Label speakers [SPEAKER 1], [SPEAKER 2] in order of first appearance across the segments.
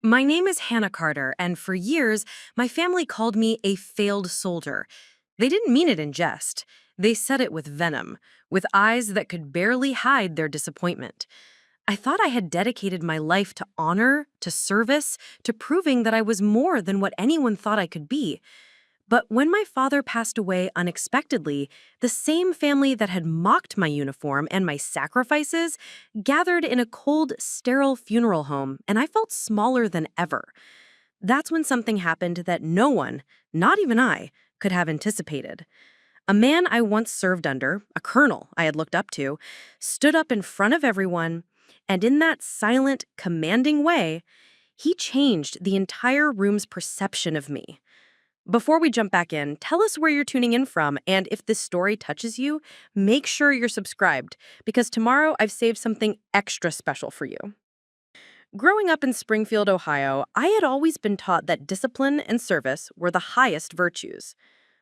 [SPEAKER 1] My name is Hannah Carter, and for years, my family called me a failed soldier. They didn't mean it in jest. They said it with venom, with eyes that could barely hide their disappointment. I thought I had dedicated my life to honor, to service, to proving that I was more than what anyone thought I could be. But when my father passed away unexpectedly, the same family that had mocked my uniform and my sacrifices gathered in a cold, sterile funeral home, and I felt smaller than ever. That's when something happened that no one, not even I, could have anticipated. A man I once served under, a colonel I had looked up to, stood up in front of everyone, and in that silent, commanding way, he changed the entire room's perception of me. Before we jump back in, tell us where you're tuning in from, and if this story touches you, make sure you're subscribed, because tomorrow I've saved something extra special for you. Growing up in Springfield, Ohio, I had always been taught that discipline and service were the highest virtues.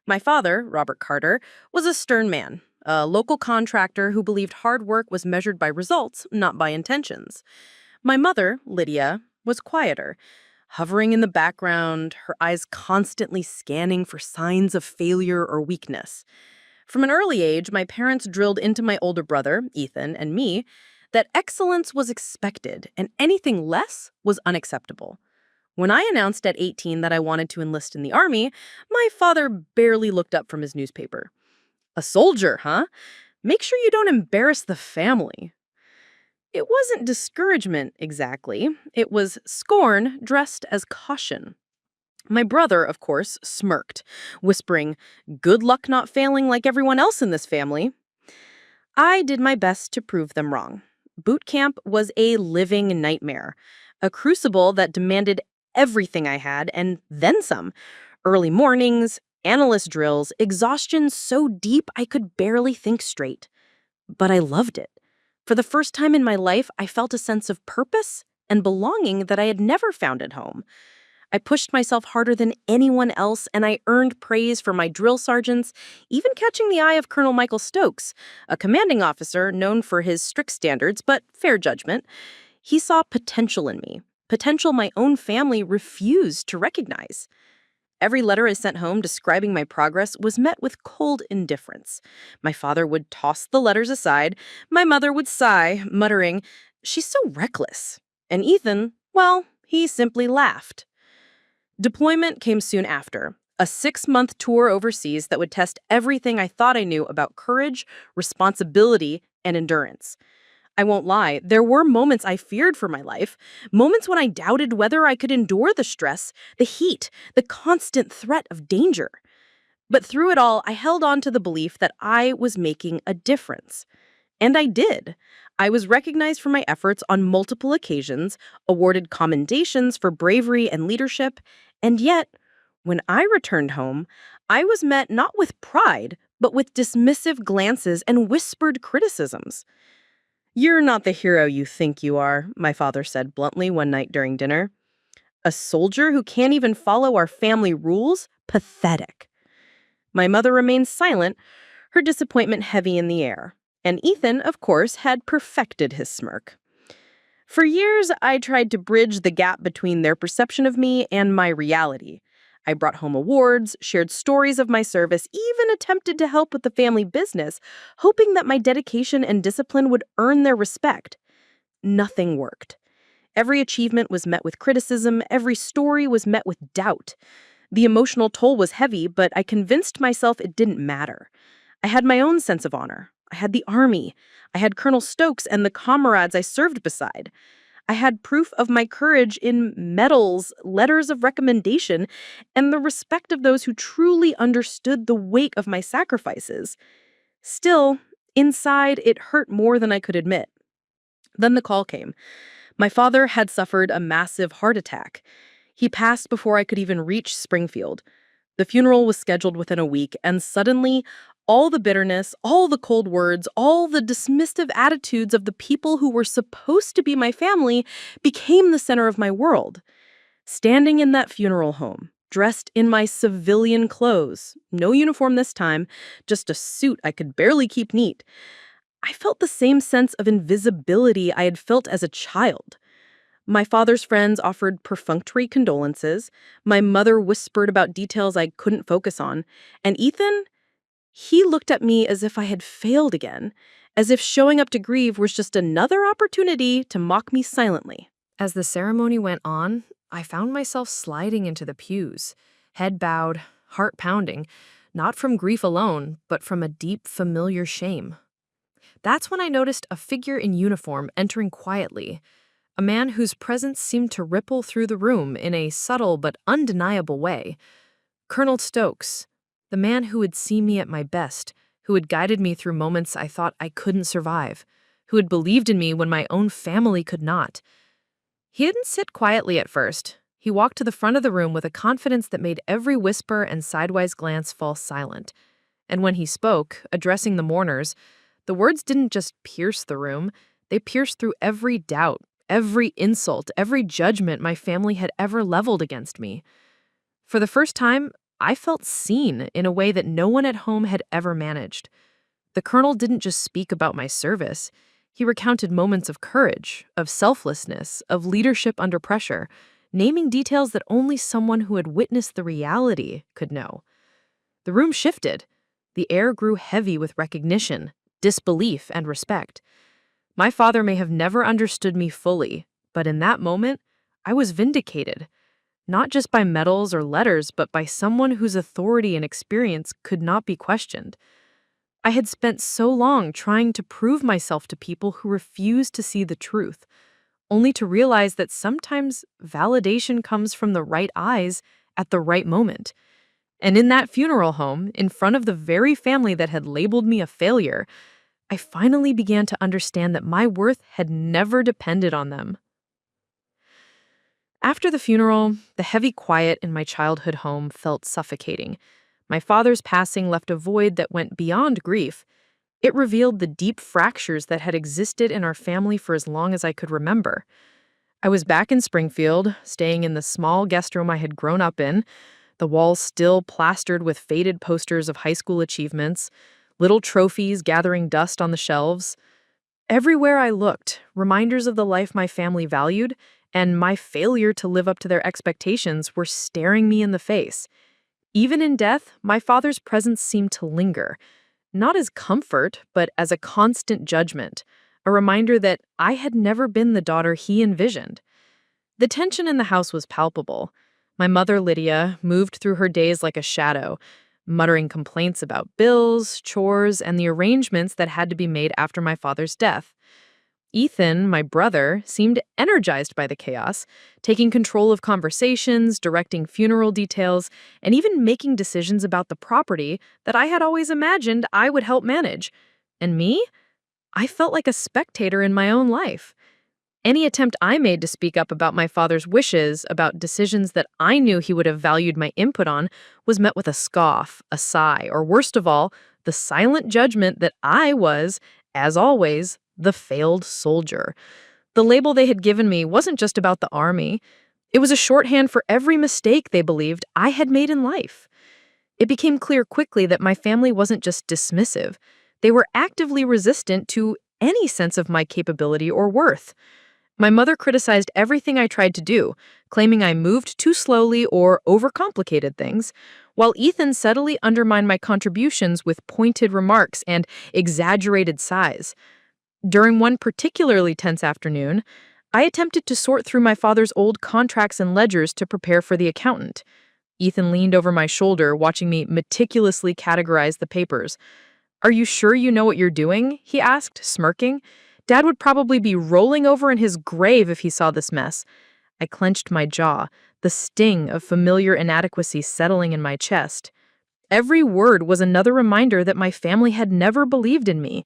[SPEAKER 1] My father, Robert Carter, was a stern man, a local contractor who believed hard work was measured by results, not by intentions. My mother, Lydia, was quieter, hovering in the background, her eyes constantly scanning for signs of failure or weakness. From an early age, my parents drilled into my older brother, Ethan, and me that excellence was expected and anything less was unacceptable. When I announced at 18 that I wanted to enlist in the Army, my father barely looked up from his newspaper. "A soldier, huh? Make sure you don't embarrass the family." It wasn't discouragement, exactly. It was scorn dressed as caution. My brother, of course, smirked, whispering, "Good luck not failing like everyone else in this family." I did my best to prove them wrong. Boot camp was a living nightmare, a crucible that demanded everything I had and then some. Early mornings, analyst drills, exhaustion so deep I could barely think straight. But I loved it. For the first time in my life, I felt a sense of purpose and belonging that I had never found at home. I pushed myself harder than anyone else, and I earned praise from my drill sergeants, even catching the eye of Colonel Michael Stokes, a commanding officer known for his strict standards but fair judgment. He saw potential in me, potential my own family refused to recognize. Every letter I sent home describing my progress was met with cold indifference. My father would toss the letters aside. My mother would sigh, muttering, "She's so reckless." And Ethan, well, he simply laughed. Deployment came soon after, a 6-month tour overseas that would test everything I thought I knew about courage, responsibility, and endurance. I won't lie, there were moments I feared for my life, moments when I doubted whether I could endure the stress, the heat, the constant threat of danger. But through it all, I held on to the belief that I was making a difference. And I did. I was recognized for my efforts on multiple occasions, awarded commendations for bravery and leadership, and yet, when I returned home, I was met not with pride, but with dismissive glances and whispered criticisms. "You're not the hero you think you are," my father said bluntly one night during dinner. "A soldier who can't even follow our family rules? Pathetic." My mother remained silent, her disappointment heavy in the air. And Ethan, of course, had perfected his smirk. For years, I tried to bridge the gap between their perception of me and my reality. I brought home awards, shared stories of my service, even attempted to help with the family business, hoping that my dedication and discipline would earn their respect. Nothing worked. Every achievement was met with criticism, every story was met with doubt. The emotional toll was heavy, but I convinced myself it didn't matter. I had my own sense of honor. I had the Army. I had Colonel Stokes and the comrades I served beside. I had proof of my courage in medals, letters of recommendation, and the respect of those who truly understood the weight of my sacrifices. Still, inside, it hurt more than I could admit. Then the call came. My father had suffered a massive heart attack. He passed before I could even reach Springfield. The funeral was scheduled within a week, and suddenly, all the bitterness, all the cold words, all the dismissive attitudes of the people who were supposed to be my family became the center of my world. Standing in that funeral home, dressed in my civilian clothes, no uniform this time, just a suit I could barely keep neat, I felt the same sense of invisibility I had felt as a child.
[SPEAKER 2] My father's friends offered perfunctory condolences. My mother whispered about details I couldn't focus on. And Ethan, he looked at me as if I had failed again, as if showing up to grieve was just another opportunity to mock me silently.
[SPEAKER 1] As the ceremony went on, I found myself sliding into the pews, head bowed, heart pounding, not from grief alone, but from a deep, familiar shame. That's when I noticed a figure in uniform entering quietly, a man whose presence seemed to ripple through the room in a subtle but undeniable way. Colonel Stokes, the man who had seen me at my best, who had guided me through moments I thought I couldn't survive, who had believed in me when my own family could not. He didn't sit quietly at first. He walked to the front of the room with a confidence that made every whisper and sidewise glance fall silent. And when he spoke, addressing the mourners, the words didn't just pierce the room, they pierced through every doubt, every insult, every judgment my family had ever leveled against me. For the first time, I felt seen in a way that no one at home had ever managed. The colonel didn't just speak about my service. He recounted moments of courage, of selflessness, of leadership under pressure, naming details that only someone who had witnessed the reality could know. The room shifted. The air grew heavy with recognition, disbelief, and respect. My father may have never understood me fully, but in that moment, I was vindicated. Not just by medals or letters, but by someone whose authority and experience could not be questioned. I had spent so long trying to prove myself to people who refused to see the truth, only to realize that sometimes validation comes from the right eyes at the right moment. And in that funeral home, in front of the very family that had labeled me a failure, I finally began to understand that my worth had never depended on them. After the funeral, the heavy quiet in my childhood home felt suffocating. My father's passing left a void that went beyond grief. It revealed the deep fractures that had existed in our family for as long as I could remember. I was back in Springfield, staying in the small guest room I had grown up in, the walls still plastered with faded posters of high school achievements, little trophies gathering dust on the shelves. Everywhere I looked, reminders of the life my family valued and my failure to live up to their expectations were staring me in the face. Even in death, my father's presence seemed to linger, not as comfort, but as a constant judgment, a reminder that I had never been the daughter he envisioned. The tension in the house was palpable. My mother, Lydia, moved through her days like a shadow, muttering complaints about bills, chores, and the arrangements that had to be made after my father's death. Ethan, my brother, seemed energized by the chaos, taking control of conversations, directing funeral details, and even making decisions about the property that I had always imagined I would help manage. And me? I felt like a spectator in my own life. Any attempt I made to speak up about my father's wishes, about decisions that I knew he would have valued my input on, was met with a scoff, a sigh, or worst of all, the silent judgment that I was, as always, the failed soldier. The label they had given me wasn't just about the army. It was a shorthand for every mistake they believed I had made in life. It became clear quickly that my family wasn't just dismissive. They were actively resistant to any sense of my capability or worth. My mother criticized everything I tried to do, claiming I moved too slowly or overcomplicated things, while Ethan subtly undermined my contributions with pointed remarks and exaggerated sighs. During one particularly tense afternoon, I attempted to sort through my father's old contracts and ledgers to prepare for the accountant. Ethan leaned over my shoulder, watching me meticulously categorize the papers. "Are you sure you know what you're doing?" he asked, smirking. "Dad would probably be rolling over in his grave if he saw this mess." I clenched my jaw, the sting of familiar inadequacy settling in my chest. Every word was another reminder that my family had never believed in me.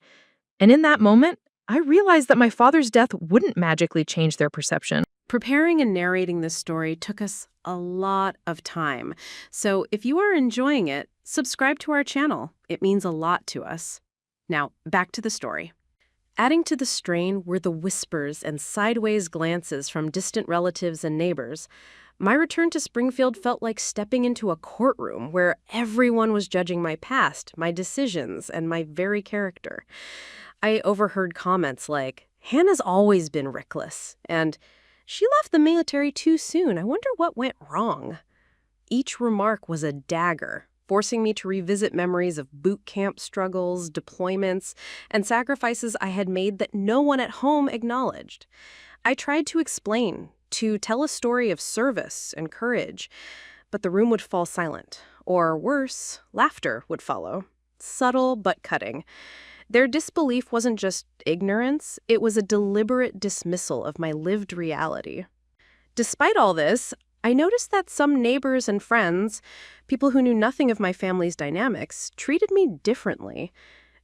[SPEAKER 1] And in that moment, I realized that my father's death wouldn't magically change their perception.
[SPEAKER 3] Preparing and narrating this story took us a lot of time. So if you are enjoying it, subscribe to our channel. It means a lot to us. Now, back to the story. Adding to the strain were the whispers and sideways glances from distant relatives and neighbors. My return to Springfield felt like stepping into a courtroom where everyone was judging my past, my decisions, and my very character. I overheard comments like, "Hannah's always been reckless," and She left the military too soon. I wonder what went wrong. Each remark was a dagger, forcing me to revisit memories of boot camp struggles, deployments, and sacrifices I had made that no one at home acknowledged. I tried to explain, to tell a story of service and courage, but the room would fall silent. Or worse, laughter would follow. Subtle but cutting. Their disbelief wasn't just ignorance, it was a deliberate dismissal of my lived reality. Despite all this, I noticed that some neighbors and friends, people who knew nothing of my family's dynamics, treated me differently.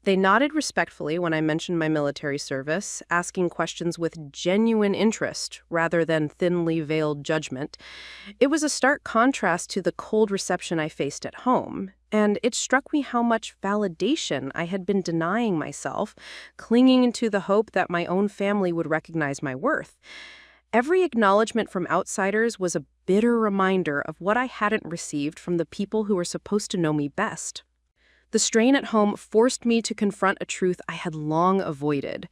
[SPEAKER 3] They nodded respectfully when I mentioned my military service, asking questions with genuine interest rather than thinly veiled judgment. It was a stark contrast to the cold reception I faced at home, and it struck me how much validation I had been denying myself, clinging to the hope that my own family would recognize my worth. Every acknowledgement from outsiders was a bitter reminder of what I hadn't received from the people who were supposed to know me best. The strain at home forced me to confront a truth I had long avoided.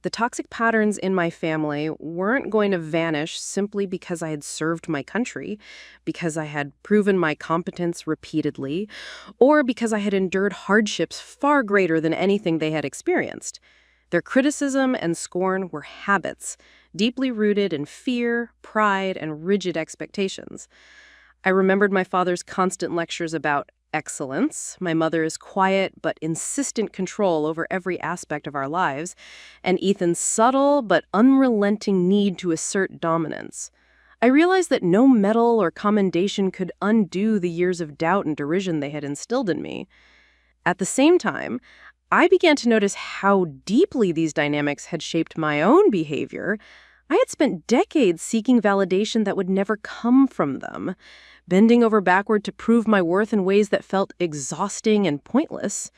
[SPEAKER 3] The toxic patterns in my family weren't going to vanish simply because I had served my country, because I had proven my competence repeatedly, or because I had endured hardships far greater than anything they had experienced. Their criticism and scorn were habits, deeply rooted in fear, pride, and rigid expectations. I remembered my father's constant lectures about excellence, my mother's quiet but insistent control over every aspect of our lives, and Ethan's subtle but unrelenting need to assert dominance. I realized that no medal or commendation could undo the years of doubt and derision they had instilled in me. At the same time, I began to notice how deeply these dynamics had shaped my own behavior. I had spent decades seeking validation that would never come from them, bending over backward to prove my worth in ways that felt exhausting and pointless.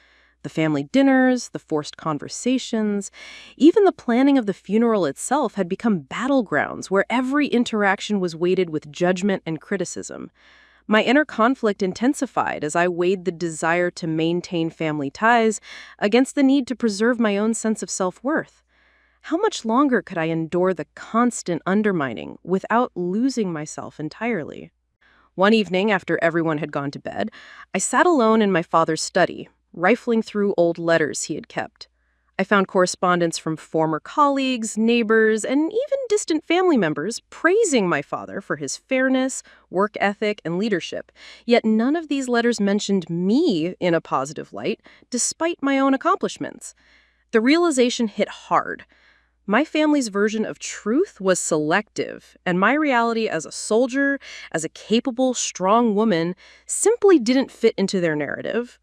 [SPEAKER 3] The family dinners, the forced conversations, even the planning of the funeral itself had become battlegrounds where every interaction was weighted with judgment and criticism. My inner conflict intensified as I weighed the desire to maintain family ties against the need to preserve my own sense of self-worth. How much longer could I endure the constant undermining without losing myself entirely? One evening, after everyone had gone to bed, I sat alone in my father's study, rifling through old letters he had kept. I found correspondence from former colleagues, neighbors, and even distant family members praising my father for his fairness, work ethic, and leadership. Yet none of these letters mentioned me in a positive light, despite my own accomplishments. The realization hit hard. My family's version of truth was selective, and my reality as a soldier, as a capable, strong woman, simply didn't fit into their narrative.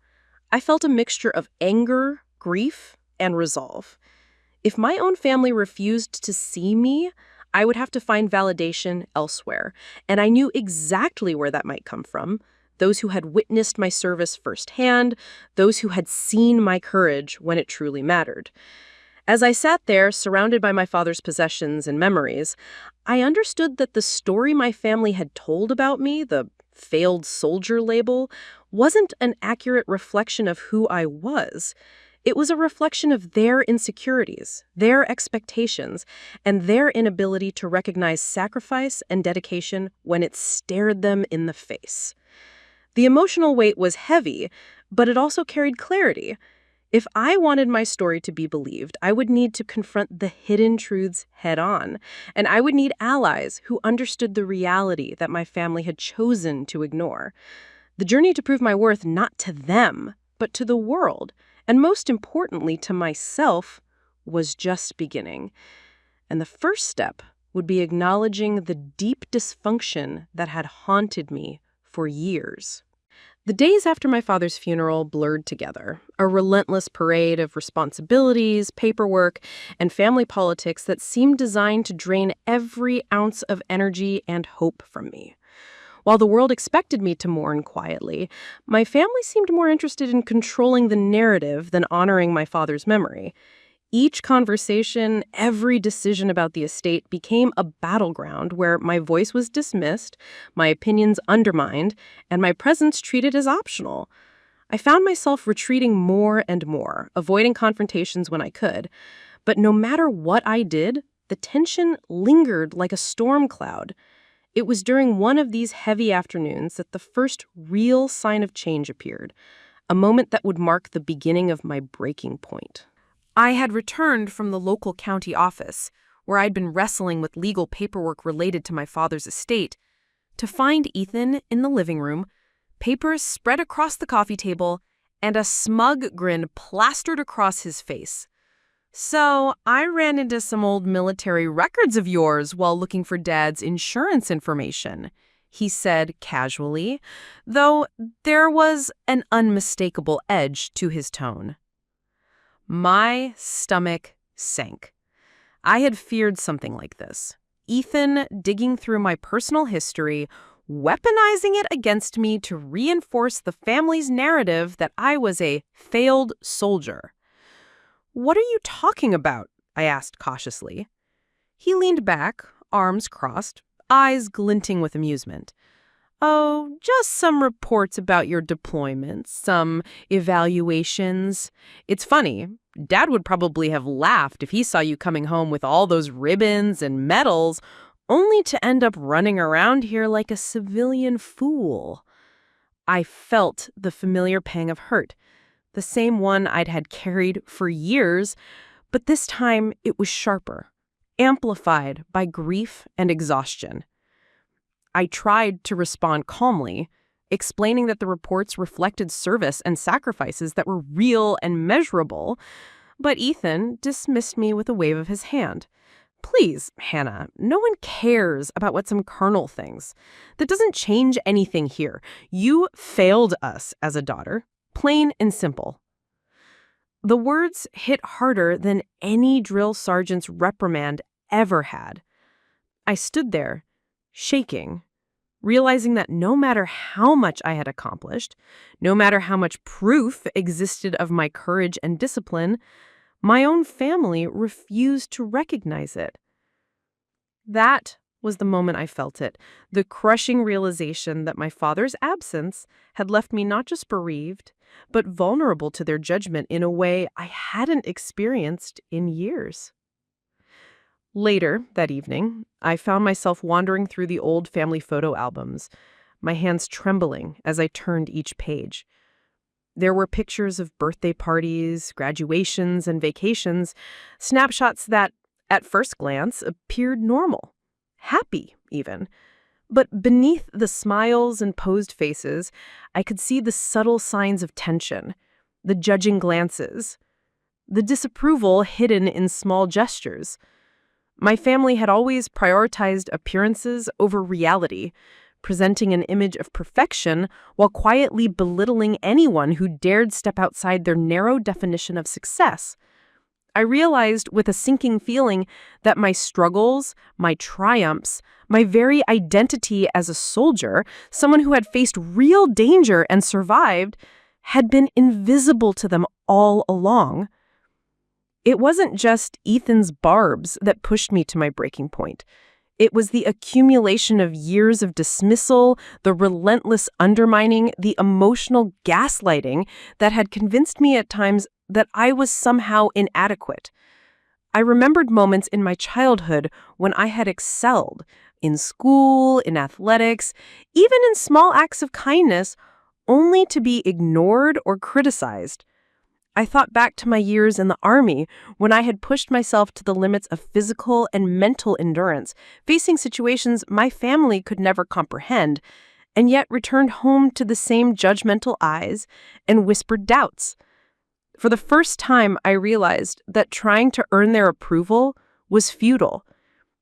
[SPEAKER 3] I felt a mixture of anger, grief, and resolve. If my own family refused to see me, I would have to find validation elsewhere, and I knew exactly where that might come from. Those who had witnessed my service firsthand, those who had seen my courage when it truly mattered. As I sat there, surrounded by my father's possessions and memories, I understood that the story my family had told about me, the failed soldier label, wasn't an accurate reflection of who I was. It was a reflection of their insecurities, their expectations, and their inability to recognize sacrifice and dedication when it stared them in the face. The emotional weight was heavy, but it also carried clarity. If I wanted my story to be believed, I would need to confront the hidden truths head-on, and I would need allies who understood the reality that my family had chosen to ignore. The journey to prove my worth not to them, but to the world, and most importantly to myself, was just beginning. And the first step would be acknowledging the deep dysfunction that had haunted me for years. The days after my father's funeral blurred together, a relentless parade of responsibilities, paperwork, and family politics that seemed designed to drain every ounce of energy and hope from me. While the world expected me to mourn quietly, my family seemed more interested in controlling the narrative than honoring my father's memory. Each conversation, every decision about the estate became a battleground where my voice was dismissed, my opinions undermined, and my presence treated as optional. I found myself retreating more and more, avoiding confrontations when I could. But no matter what I did,
[SPEAKER 2] the tension lingered like a storm cloud. It was during one of these heavy afternoons that the first real sign of change appeared, a moment that would mark the beginning of my breaking point. I had returned from the local county office, where I'd been wrestling with legal paperwork related to my father's estate, to find Ethan in the living room, papers spread across the coffee table, and a smug grin plastered across his face. "So, I ran into some old military records of yours while looking for Dad's insurance information," he said casually, though there was an unmistakable edge to his tone. My stomach sank. I had feared something like this. Ethan digging through my personal history, weaponizing it against me to reinforce the family's narrative that I was a failed soldier. "What are you talking about?" I asked cautiously. He leaned back, arms crossed, eyes glinting with amusement. "Oh, just some reports about your deployments, some evaluations. It's funny, Dad would probably have laughed if he saw you coming home with all those ribbons and medals, only to end up running around here like a civilian fool." I felt the familiar pang of hurt, the same one I'd had carried for years, but this time it was sharper, amplified by grief and exhaustion. I tried to respond calmly, explaining that the reports reflected service and sacrifices that were real and measurable, but Ethan dismissed me with a wave of his hand. "Please, Hannah, no one cares about what some colonel thinks. That doesn't change anything here. You failed us as a daughter, plain and simple." The words hit harder than any drill sergeant's reprimand ever had. I stood there, shaking, realizing that no matter how much I had accomplished, no matter how much proof existed of my courage and discipline, my own family refused to recognize it. That was the moment I felt it, the crushing realization that my father's absence had left me not just bereaved, but vulnerable to their judgment in a way I hadn't experienced in years. Later that evening, I found myself wandering through the old family photo albums, my hands trembling as I turned each page. There were pictures of birthday parties, graduations, and vacations, snapshots that, at first glance, appeared normal, happy even. But beneath the smiles and posed faces, I could see the subtle signs of tension, the judging glances, the disapproval hidden in small gestures. My family had always prioritized appearances over reality, presenting an image of perfection while quietly belittling anyone who dared step outside their narrow definition of success. I realized with a sinking feeling that my struggles, my triumphs, my very identity as a soldier, someone who had faced real danger and survived, had been invisible to them all along. It wasn't just Ethan's barbs that pushed me to my breaking point. It was the accumulation of years of dismissal, the relentless undermining, the emotional gaslighting that had convinced me at times that I was somehow inadequate. I remembered moments in my childhood when I had excelled in school, in athletics, even in small acts of kindness, only to be ignored or criticized. I thought back to my years in the Army when I had pushed myself to the limits of physical and mental endurance, facing situations my family could never comprehend, and yet returned home to the same judgmental eyes and whispered doubts. For the first time, I realized that trying to earn their approval was futile.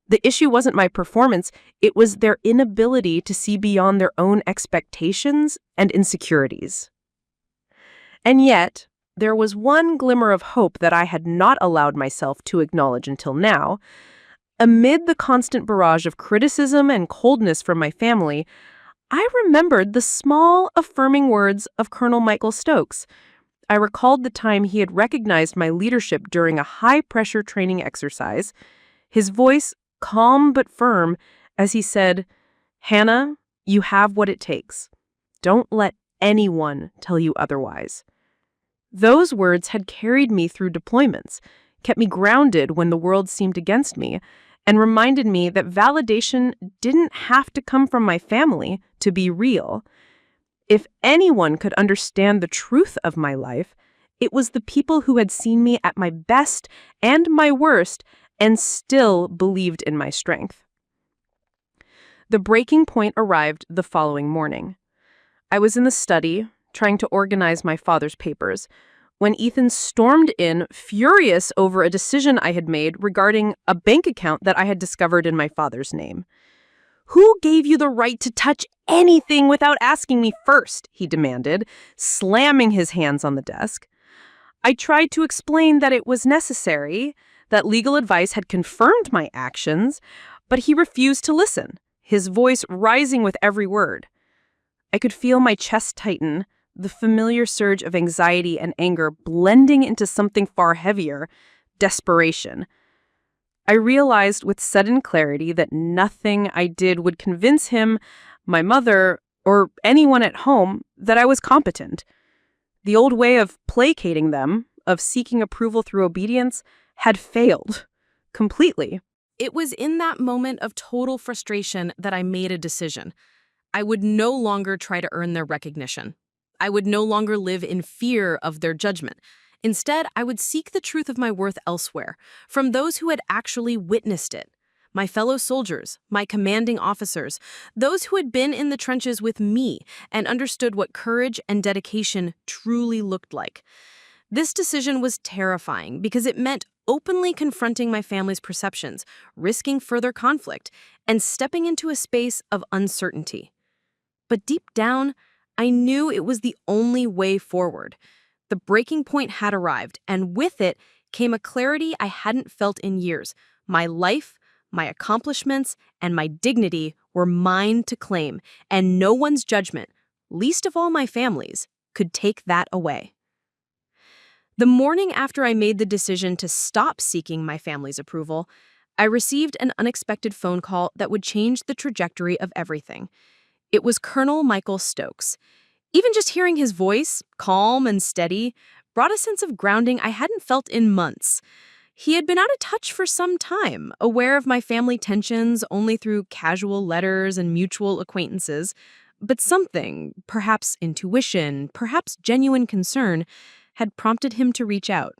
[SPEAKER 2] The issue wasn't my performance, it was their inability to see beyond their own expectations and insecurities. And yet, there was one glimmer of hope that I had not allowed myself to acknowledge until now. Amid the constant barrage of criticism and coldness from my family, I remembered the small, affirming words of Colonel Michael Stokes. I recalled the time he had recognized my leadership during a high-pressure training exercise, his voice calm but firm as he said, "Hannah, you have what it takes. Don't let anyone tell you otherwise." Those words had carried me through deployments,
[SPEAKER 3] kept me grounded when the world seemed against me, and reminded me that validation didn't have to come from my family to be real. If anyone could understand the truth of my life, it was the people who had seen me at my best and my worst and still believed in my strength. The breaking point arrived the following morning. I was in the study, trying to organize my father's papers, when Ethan stormed in, furious over a decision I had made regarding a bank account that I had discovered in my father's name. "Who gave you the right to touch anything without asking me first?" he demanded, slamming his hands on the desk. I tried to explain that it was necessary, that legal advice had confirmed my actions, but he refused to listen, his voice rising with every word. I could feel my chest tighten, the familiar surge of anxiety and anger blending into something far heavier, desperation. I realized with sudden clarity that nothing I did would convince him, my mother, or anyone at home that I was competent. The old way of placating them, of seeking approval through obedience, had failed completely.
[SPEAKER 1] It was in that moment of total frustration that I made a decision. I would no longer try to earn their recognition. I would no longer live in fear of their judgment. Instead, I would seek the truth of my worth elsewhere, from those who had actually witnessed it. My fellow soldiers, my commanding officers, those who had been in the trenches with me and understood what courage and dedication truly looked like. This decision was terrifying because it meant openly confronting my family's perceptions, risking further conflict, and stepping into a space of uncertainty. But deep down, I knew it was the only way forward. The breaking point had arrived, and with it came a clarity I hadn't felt in years. My life, my accomplishments, and my dignity were mine to claim, and no one's judgment, least of all my family's, could take that away. The morning after I made the decision to stop seeking my family's approval, I received an unexpected phone call that would change the trajectory of everything. It was Colonel Michael Stokes. Even just hearing his voice, calm and steady, brought a sense of grounding I hadn't felt in months. He had been out of touch for some time, aware of my family tensions only through casual letters and mutual acquaintances. But something, perhaps intuition, perhaps genuine concern, had prompted him to reach out.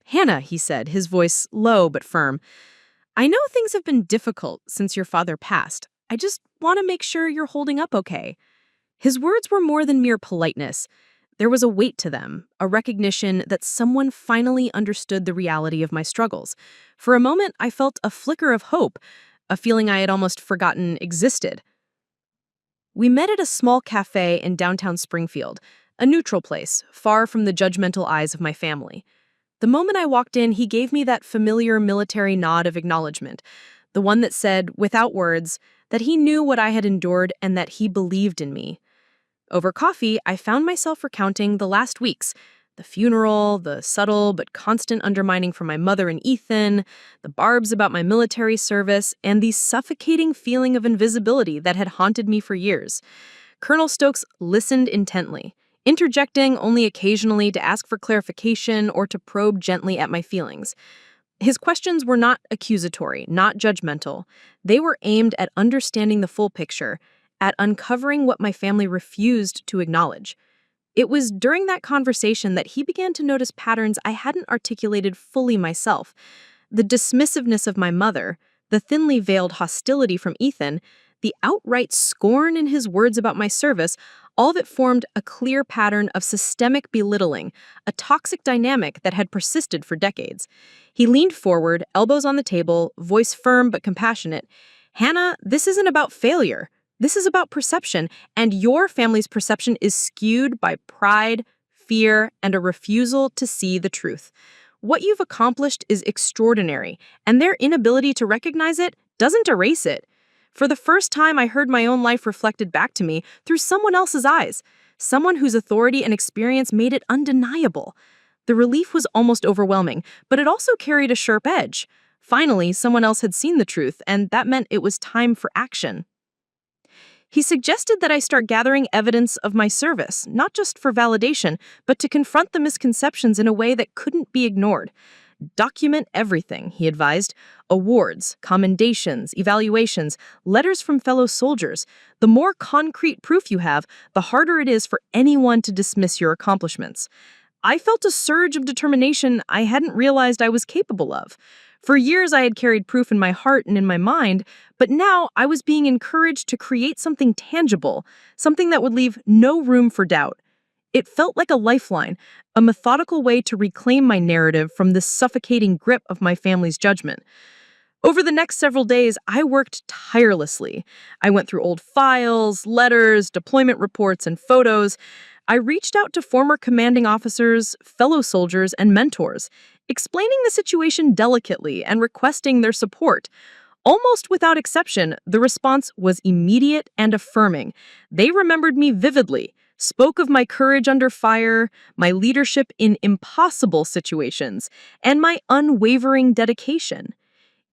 [SPEAKER 1] "Hannah," he said, his voice low but firm, "I know things have been difficult since your father passed. I just want to make sure you're holding up okay." His words were more than mere politeness. There was a weight to them, a recognition that someone finally understood the reality of my struggles. For a moment, I felt a flicker of hope, a feeling I had almost forgotten existed. We met at a small cafe in downtown Springfield, a neutral place, far from the judgmental eyes of my family. The moment I walked in, he gave me that familiar military nod of acknowledgement, the one that said, without words, that he knew what I had endured and that he believed in me. Over coffee, I found myself recounting the last weeks, the funeral, the subtle but constant undermining from my mother and Ethan, the barbs about my military service, and the suffocating feeling of invisibility that had haunted me for years. Colonel Stokes listened intently, interjecting only occasionally to ask for clarification or to probe gently at my feelings. His questions were not accusatory, not judgmental. They were aimed at understanding the full picture, at uncovering what my family refused to acknowledge. It was during that conversation that he began to notice patterns I hadn't articulated fully myself. The dismissiveness of my mother, the thinly veiled hostility from Ethan, the outright scorn in his words about my service, all of it formed a clear pattern of systemic belittling, a toxic dynamic that had persisted for decades. He leaned forward, elbows on the table, voice firm but compassionate. "Hannah, this isn't about failure. This is about perception, and your family's perception is skewed by pride, fear, and a refusal to see the truth. What you've accomplished is extraordinary, and their inability to recognize it doesn't erase it. For the first time, I heard my own life reflected back to me through someone else's eyes, someone whose authority and experience made it undeniable. The relief was almost overwhelming, but it also carried a sharp edge. Finally, someone else had seen the truth, and that meant it was time for action." He suggested that I start gathering evidence of my service, not just for validation, but to confront the misconceptions in a way that couldn't be ignored.
[SPEAKER 2] Document everything, he advised. Awards, commendations, evaluations, letters from fellow soldiers. The more concrete proof you have, the harder it is for anyone to dismiss your accomplishments. I felt a surge of determination I hadn't realized I was capable of. For years, I had carried proof in my heart and in my mind, but now I was being encouraged to create something tangible, something that would leave no room for doubt. It felt like a lifeline, a methodical way to reclaim my narrative from the suffocating grip of my family's judgment. Over the next several days, I worked tirelessly. I went through old files, letters, deployment reports, and photos. I reached out to former commanding officers, fellow soldiers, and mentors, explaining the situation delicately and requesting their support. Almost without exception, the response was immediate and affirming. They remembered me vividly, spoke of my courage under fire, my leadership in impossible situations, and my unwavering dedication.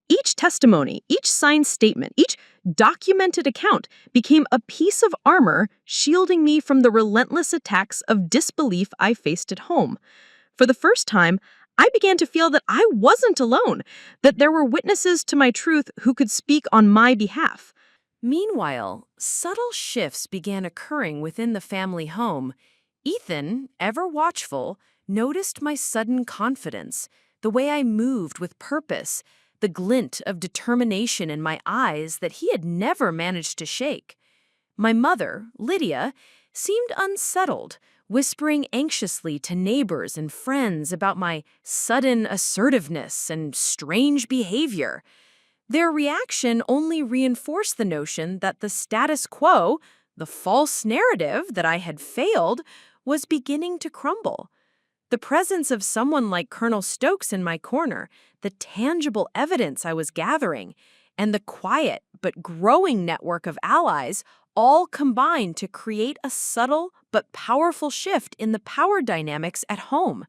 [SPEAKER 2] Each testimony, each signed statement, each documented account became a piece of armor shielding me from the relentless attacks of disbelief I faced at home. For the first time, I began to feel that I wasn't alone, that there were witnesses to my truth who could speak on my behalf.
[SPEAKER 1] Meanwhile, subtle shifts began occurring within the family home. Ethan, ever watchful, noticed my sudden confidence, the way I moved with purpose, the glint of determination in my eyes that he had never managed to shake. My mother, Lydia, seemed unsettled, whispering anxiously to neighbors and friends about my sudden assertiveness and strange behavior. Their reaction only reinforced the notion that the status quo, the false narrative that I had failed, was beginning to crumble. The presence of someone like Colonel Stokes in my corner, the tangible evidence I was gathering, and the quiet but growing network of allies all combined to create a subtle but powerful shift in the power dynamics at home.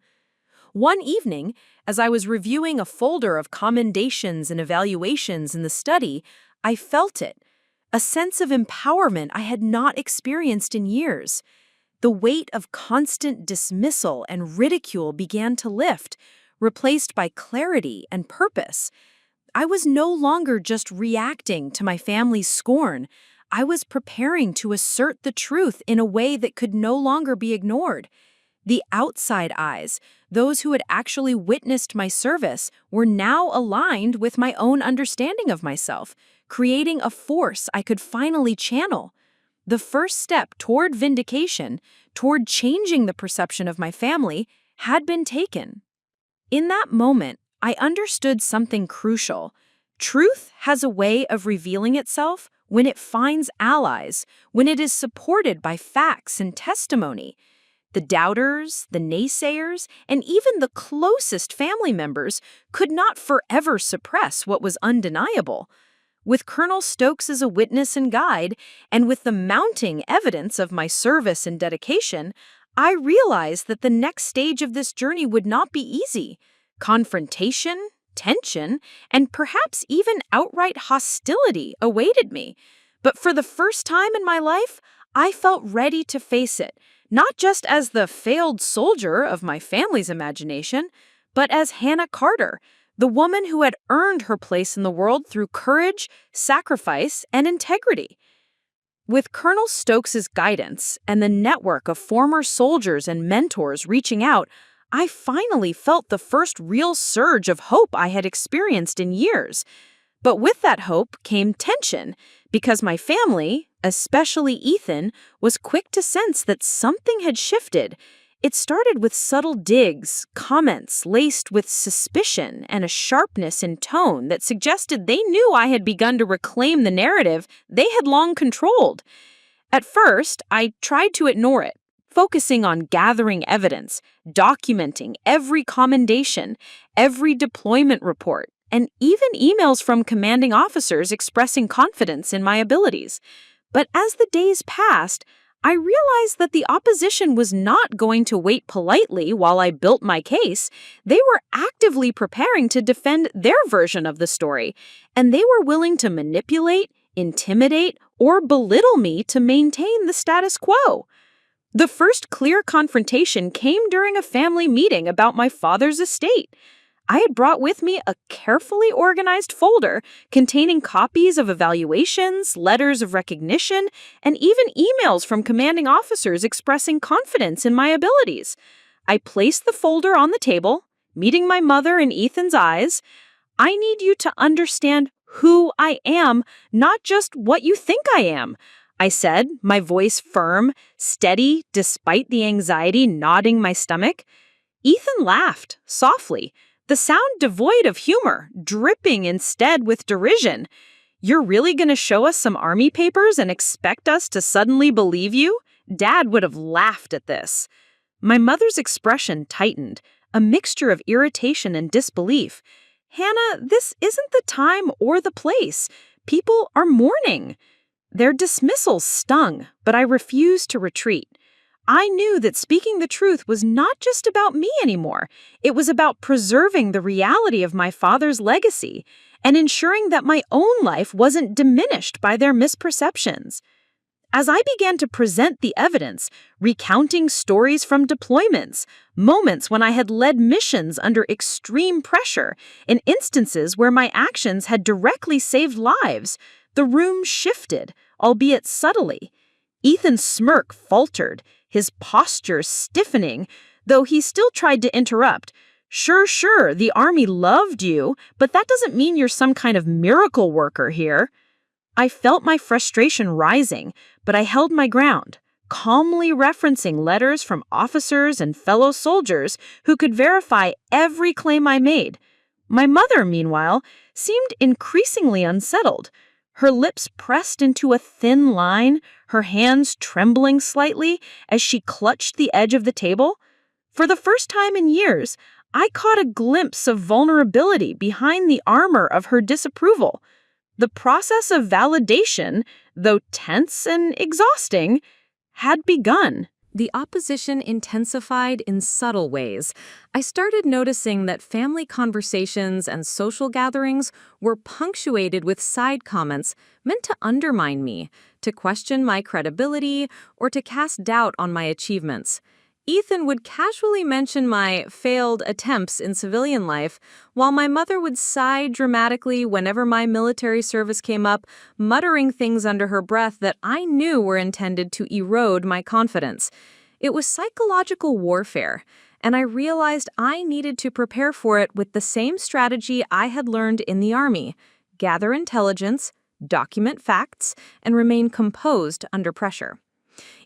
[SPEAKER 1] One evening, as I was reviewing a folder of commendations and evaluations in the study, I felt it, a sense of empowerment I had not experienced in years. The weight of constant dismissal and ridicule began to lift, replaced by clarity and purpose. I was no longer just reacting to my family's scorn. I was preparing to assert the truth in a way that could no longer be ignored. The outside eyes, those who had actually witnessed my service, were now aligned with my own understanding of myself, creating a force I could finally channel. The first step toward vindication, toward changing the perception of my family, had been taken. In that moment, I understood something crucial. Truth has a way of revealing itself when it finds allies, when it is supported by facts and testimony. The doubters, the naysayers, and even the closest family members could not forever suppress what was undeniable. With Colonel Stokes as a witness and guide, and with the mounting evidence of my service and dedication, I realized that the next stage of this journey would not be easy. Confrontation, tension, and perhaps even outright hostility awaited me. But for the first time in my life, I felt ready to face it, not just as the failed soldier of my family's imagination, but as Hannah Carter, the woman who had earned her place in the world through courage, sacrifice, and integrity. With Colonel Stokes' guidance and the network of former soldiers and mentors reaching out, I finally felt the first real surge of hope I had experienced in years. But with that hope came tension, because my family, especially Ethan, was quick to sense that something had shifted. It started with subtle digs, comments laced with suspicion and a sharpness in tone that suggested they knew I had begun to reclaim the narrative they had long controlled. At first, I tried to ignore it, focusing on gathering evidence, documenting every commendation, every deployment report, and even emails from commanding officers expressing confidence in my abilities. But as the days passed, I realized that the opposition was not going to wait politely while I built my case. They were actively preparing to defend their version of the story, and they were willing to manipulate, intimidate, or belittle me to maintain the status quo. The first clear confrontation came during a family meeting about my father's estate.
[SPEAKER 2] I had brought with me a carefully organized folder containing copies of evaluations, letters of recognition, and even emails from commanding officers expressing confidence in my abilities. I placed the folder on the table, meeting my mother in Ethan's eyes. I need you to understand who I am, not just what you think I am, I said, my voice firm, steady, despite the anxiety gnawing my stomach. Ethan laughed, softly, the sound devoid of humor, dripping instead with derision. You're really going to show us some army papers and expect us to suddenly believe you? Dad would have laughed at this. My mother's expression tightened, a mixture of irritation and disbelief. Hannah, this isn't the time or the place. People are mourning. Their dismissal stung, but I refused to retreat. I knew that speaking the truth was not just about me anymore. It was about preserving the reality of my father's legacy and ensuring that my own life wasn't diminished by their misperceptions. As I began to present the evidence, recounting stories from deployments, moments when I had led missions under extreme pressure, and instances where my actions had directly saved lives, the room shifted, albeit subtly. Ethan's smirk faltered, his posture stiffening, though he still tried to interrupt. Sure, the Army loved you, but that doesn't mean you're some kind of miracle worker here. I felt my frustration rising, but I held my ground, calmly referencing letters from officers and fellow soldiers who could verify every claim I made. My mother, meanwhile, seemed increasingly unsettled. Her lips pressed into a thin line, her hands trembling slightly as she clutched the edge of the table. For the first time in years, I caught a glimpse of vulnerability behind the armor of her disapproval. The process of validation, though tense and exhausting, had begun.
[SPEAKER 1] The opposition intensified in subtle ways. I started noticing that family conversations and social gatherings were punctuated with side comments meant to undermine me, to question my credibility, or to cast doubt on my achievements. Ethan would casually mention my failed attempts in civilian life, while my mother would sigh dramatically whenever my military service came up, muttering things under her breath that I knew were intended to erode my confidence. It was psychological warfare, and I realized I needed to prepare for it with the same strategy I had learned in the Army: gather intelligence, document facts, and remain composed under pressure.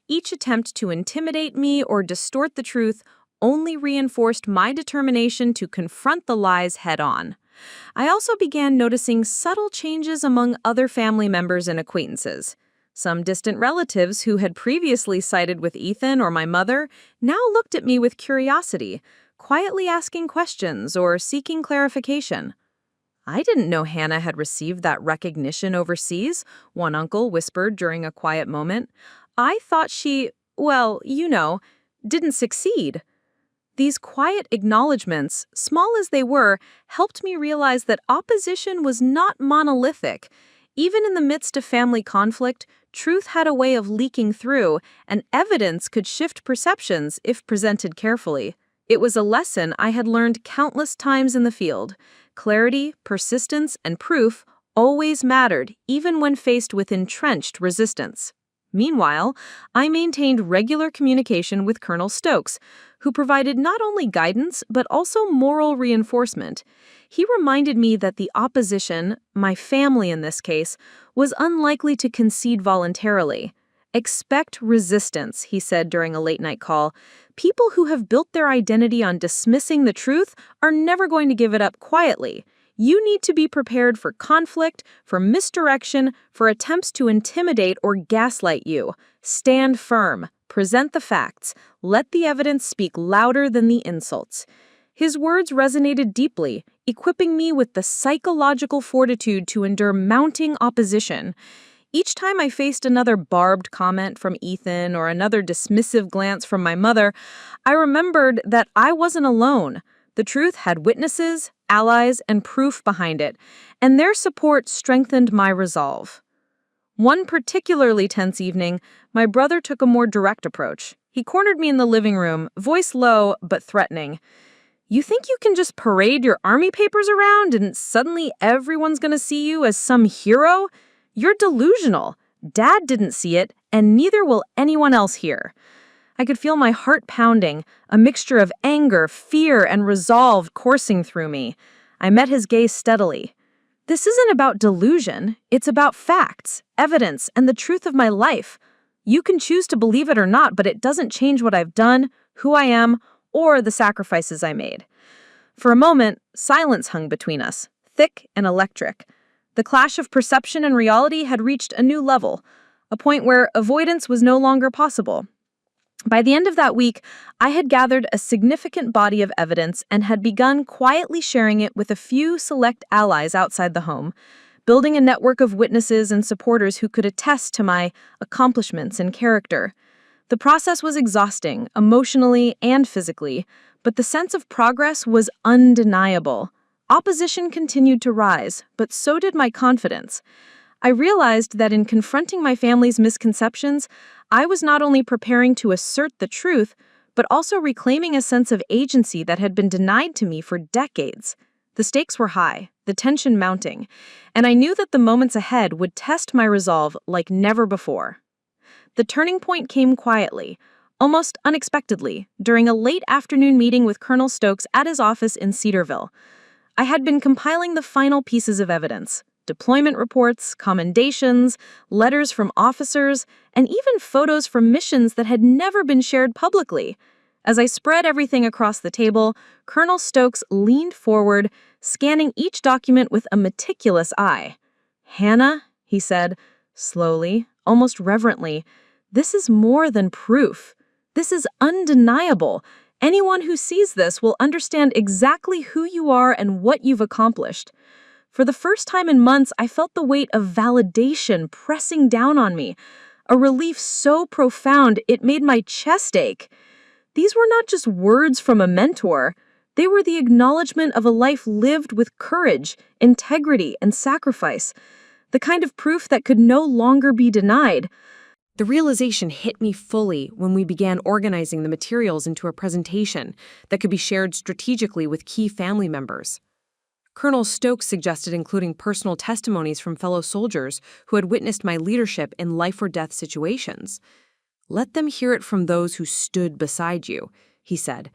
[SPEAKER 1] Each attempt to intimidate me or distort the truth only reinforced my determination to confront the lies head-on. I also began noticing subtle changes among other family members and acquaintances. Some distant relatives who had previously sided with Ethan or my mother now looked at me with curiosity, quietly asking questions or seeking clarification. "I didn't know Hannah had received that recognition overseas," one uncle whispered during a quiet moment. "I thought she, well, didn't succeed." These quiet acknowledgments, small as they were, helped me realize that opposition was not monolithic. Even in the midst of family conflict, truth had a way of leaking through, and evidence could shift perceptions if presented carefully. It was a lesson I had learned countless times in the field. Clarity, persistence, and proof always mattered, even when faced with entrenched resistance. Meanwhile, I maintained regular communication with Colonel Stokes, who provided not only guidance but also moral reinforcement. He reminded me that the opposition, my family in this case, was unlikely to concede voluntarily. "Expect resistance," he said during a late-night call. "People who have built their identity on dismissing the truth are never going to give it up quietly. You need to be prepared for conflict, for misdirection, for attempts to intimidate or gaslight you. Stand firm. Present the facts. Let the evidence speak louder than the insults." His words resonated deeply, equipping me with the psychological fortitude to endure mounting opposition. Each time I faced another barbed comment from Ethan or another dismissive glance from my mother, I remembered that I wasn't alone. The truth had witnesses, allies, and proof behind it, and their support strengthened my resolve. One particularly tense evening, my brother took a more direct approach. He cornered me in the living room, voice low but threatening.
[SPEAKER 2] You think you can just parade your army papers around and suddenly everyone's gonna see you as some hero? You're delusional. Dad didn't see it, and neither will anyone else here. I could feel my heart pounding, a mixture of anger, fear, and resolve coursing through me. I met his gaze steadily. This isn't about delusion. It's about facts, evidence, and the truth of my life. You can choose to believe it or not, but it doesn't change what I've done, who I am, or the sacrifices I made. For a moment, silence hung between us, thick and electric. The clash of perception and reality had reached a new level, a point where avoidance was no longer possible. By the end of that week, I had gathered a significant body of evidence and had begun quietly sharing it with a few select allies outside the home, building a network of witnesses and supporters who could attest to my accomplishments and character. The process was exhausting, emotionally and physically, but the sense of progress was undeniable. Opposition continued to rise, but so did my confidence. I realized that in confronting my family's misconceptions, I was not only preparing to assert the truth, but also reclaiming a sense of agency that had been denied to me for decades. The stakes were high, the tension mounting, and I knew that the moments ahead would test my resolve like never before. The turning point came quietly, almost unexpectedly, during a late afternoon meeting with Colonel Stokes at his office in Cedarville. I had been compiling the final pieces of evidence: deployment reports, commendations, letters from officers, and even photos from missions that had never been shared publicly. As I spread everything across the table, Colonel Stokes leaned forward, scanning each document with a meticulous eye. "Hannah," he said, slowly, almost reverently, "this is more than proof. This is undeniable. Anyone who sees this will understand exactly who you are and what you've accomplished." For the first time in months, I felt the weight of validation pressing down on me, a relief so profound it made my chest ache. These were not just words from a mentor. They were the acknowledgement of a life lived with courage, integrity, and sacrifice, the kind of proof that could no longer be denied.
[SPEAKER 1] The realization hit me fully when we began organizing the materials into a presentation that could be shared strategically with key family members. Colonel Stokes suggested including personal testimonies from fellow soldiers who had witnessed my leadership in life-or-death situations. "Let them hear it from those who stood beside you," he said.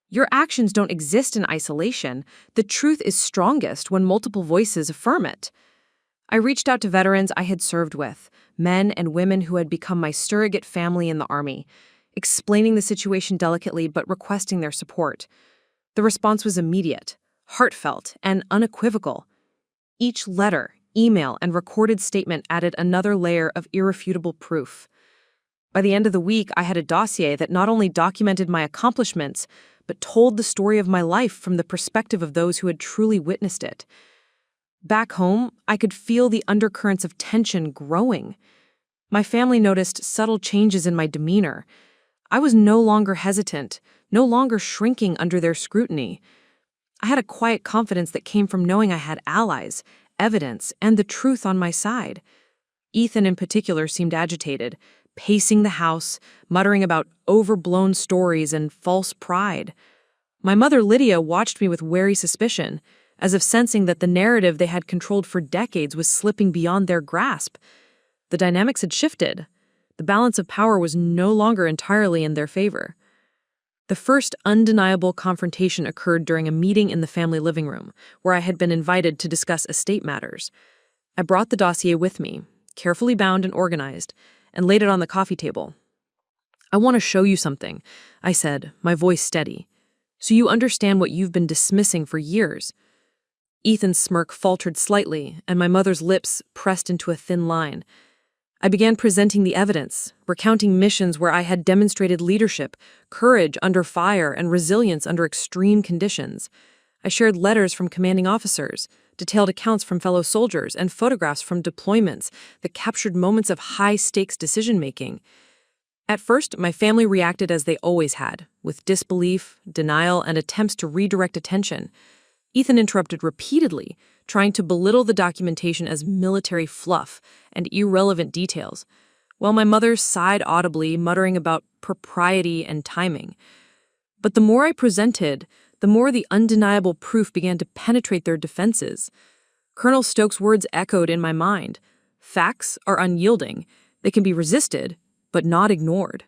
[SPEAKER 1] "Your actions don't exist in isolation. The truth is strongest when multiple voices affirm it." I reached out to veterans I had served with, men and women who had become my surrogate family in the Army, explaining the situation delicately but requesting their support. The response was immediate, heartfelt, and unequivocal. Each letter, email, and recorded statement added another layer of irrefutable proof. By the end of the week, I had a dossier that not only documented my accomplishments, but told the story of my life from the perspective of those who had truly witnessed it. Back home, I could feel the undercurrents of tension growing. My family noticed subtle changes in my demeanor. I was no longer hesitant, no longer shrinking under their scrutiny. I had a quiet confidence that came from knowing I had allies, evidence, and the truth on my side. Ethan in particular seemed agitated, pacing the house, muttering about overblown stories and false pride. My mother Lydia watched me with wary suspicion, as if sensing that the narrative they had controlled for decades was slipping beyond their grasp. The dynamics had shifted. The balance of power was no longer entirely in their favor. The first undeniable confrontation occurred during a meeting in the family living room, where I had been invited to discuss estate matters. I brought the dossier with me, carefully bound and organized, and laid it on the coffee table. "I want to show you something," I said, my voice steady, "so you understand what you've been dismissing for years." Ethan's smirk faltered slightly, and my mother's lips pressed into a thin line. I began presenting the evidence, recounting missions where I had demonstrated leadership, courage under fire, and resilience under extreme conditions. I shared letters from commanding officers, detailed accounts from fellow soldiers, and photographs from deployments that captured moments of high-stakes decision-making. At first, my family reacted as they always had, with disbelief, denial, and attempts to redirect attention. Ethan interrupted repeatedly, trying to belittle the documentation as military fluff and irrelevant details, while my mother sighed audibly, muttering about propriety and timing. But the more I presented,
[SPEAKER 2] the more the undeniable proof began to penetrate their defenses. Colonel Stokes' words echoed in my mind. Facts are unyielding. They can be resisted, but not ignored.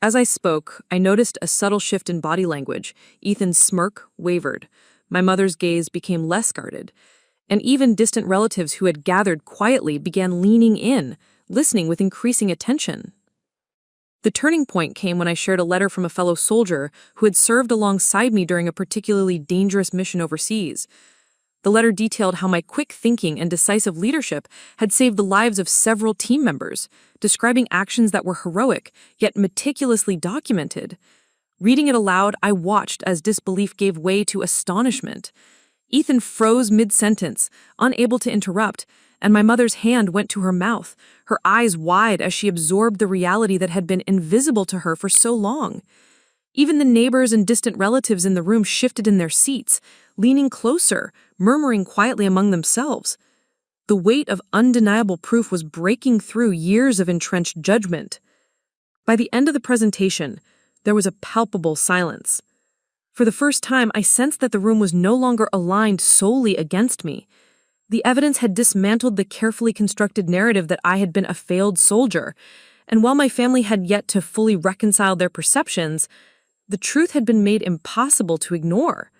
[SPEAKER 2] As I spoke, I noticed a subtle shift in body language. Ethan's smirk wavered. My mother's gaze became less guarded. And even distant relatives who had gathered quietly began leaning in, listening with increasing attention. The turning point came when I shared a letter from a fellow soldier who had served alongside me during a particularly dangerous mission overseas. The letter detailed how my quick thinking and decisive leadership had saved the lives of several team members, describing actions that were heroic, yet meticulously documented. Reading it aloud, I watched as disbelief gave way to astonishment. Ethan froze mid-sentence, unable to interrupt, and my mother's hand went to her mouth, her eyes wide as she absorbed the reality that had been invisible to her for so long. Even the neighbors and distant relatives in the room shifted in their seats, leaning closer, murmuring quietly among themselves. The weight of undeniable proof was breaking through years of entrenched judgment. By the end of the presentation, there was a palpable silence. For the first time, I sensed that the room was no longer aligned solely against me. The evidence had dismantled the carefully constructed narrative that I had been a failed soldier, and while my family had yet to fully reconcile their perceptions, the truth had been made impossible to ignore.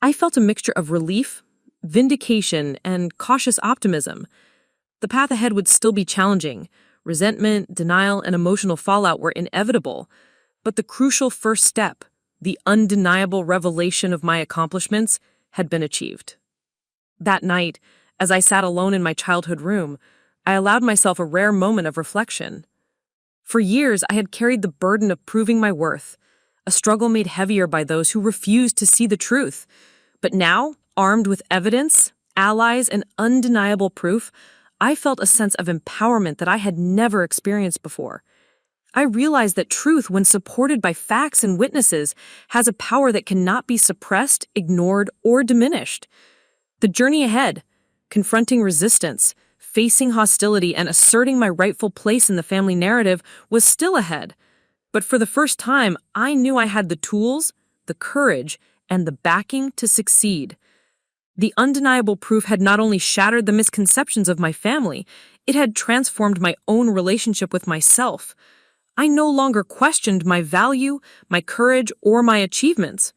[SPEAKER 2] I felt a mixture of relief, vindication, and cautious optimism. The path ahead would still be challenging. Resentment, denial, and emotional fallout were inevitable, but the crucial first step, the undeniable revelation of my accomplishments, had been achieved. That night, as I sat alone in my childhood room, I allowed myself a rare moment of reflection. For years, I had carried the burden of proving my worth, a struggle made heavier by those who refused to see the truth. But now, armed with evidence, allies, and undeniable proof, I felt a sense of empowerment that I had never experienced before. I realized that truth, when supported by facts and witnesses, has a power that cannot be suppressed, ignored, or diminished. The journey ahead, confronting resistance, facing hostility, and asserting my rightful place in the family narrative, was still ahead. But for the first time, I knew I had the tools, the courage, and the backing to succeed. The undeniable proof had not only shattered the misconceptions of my family, it had transformed my own relationship with myself. I no longer questioned my value, my courage, or my achievements.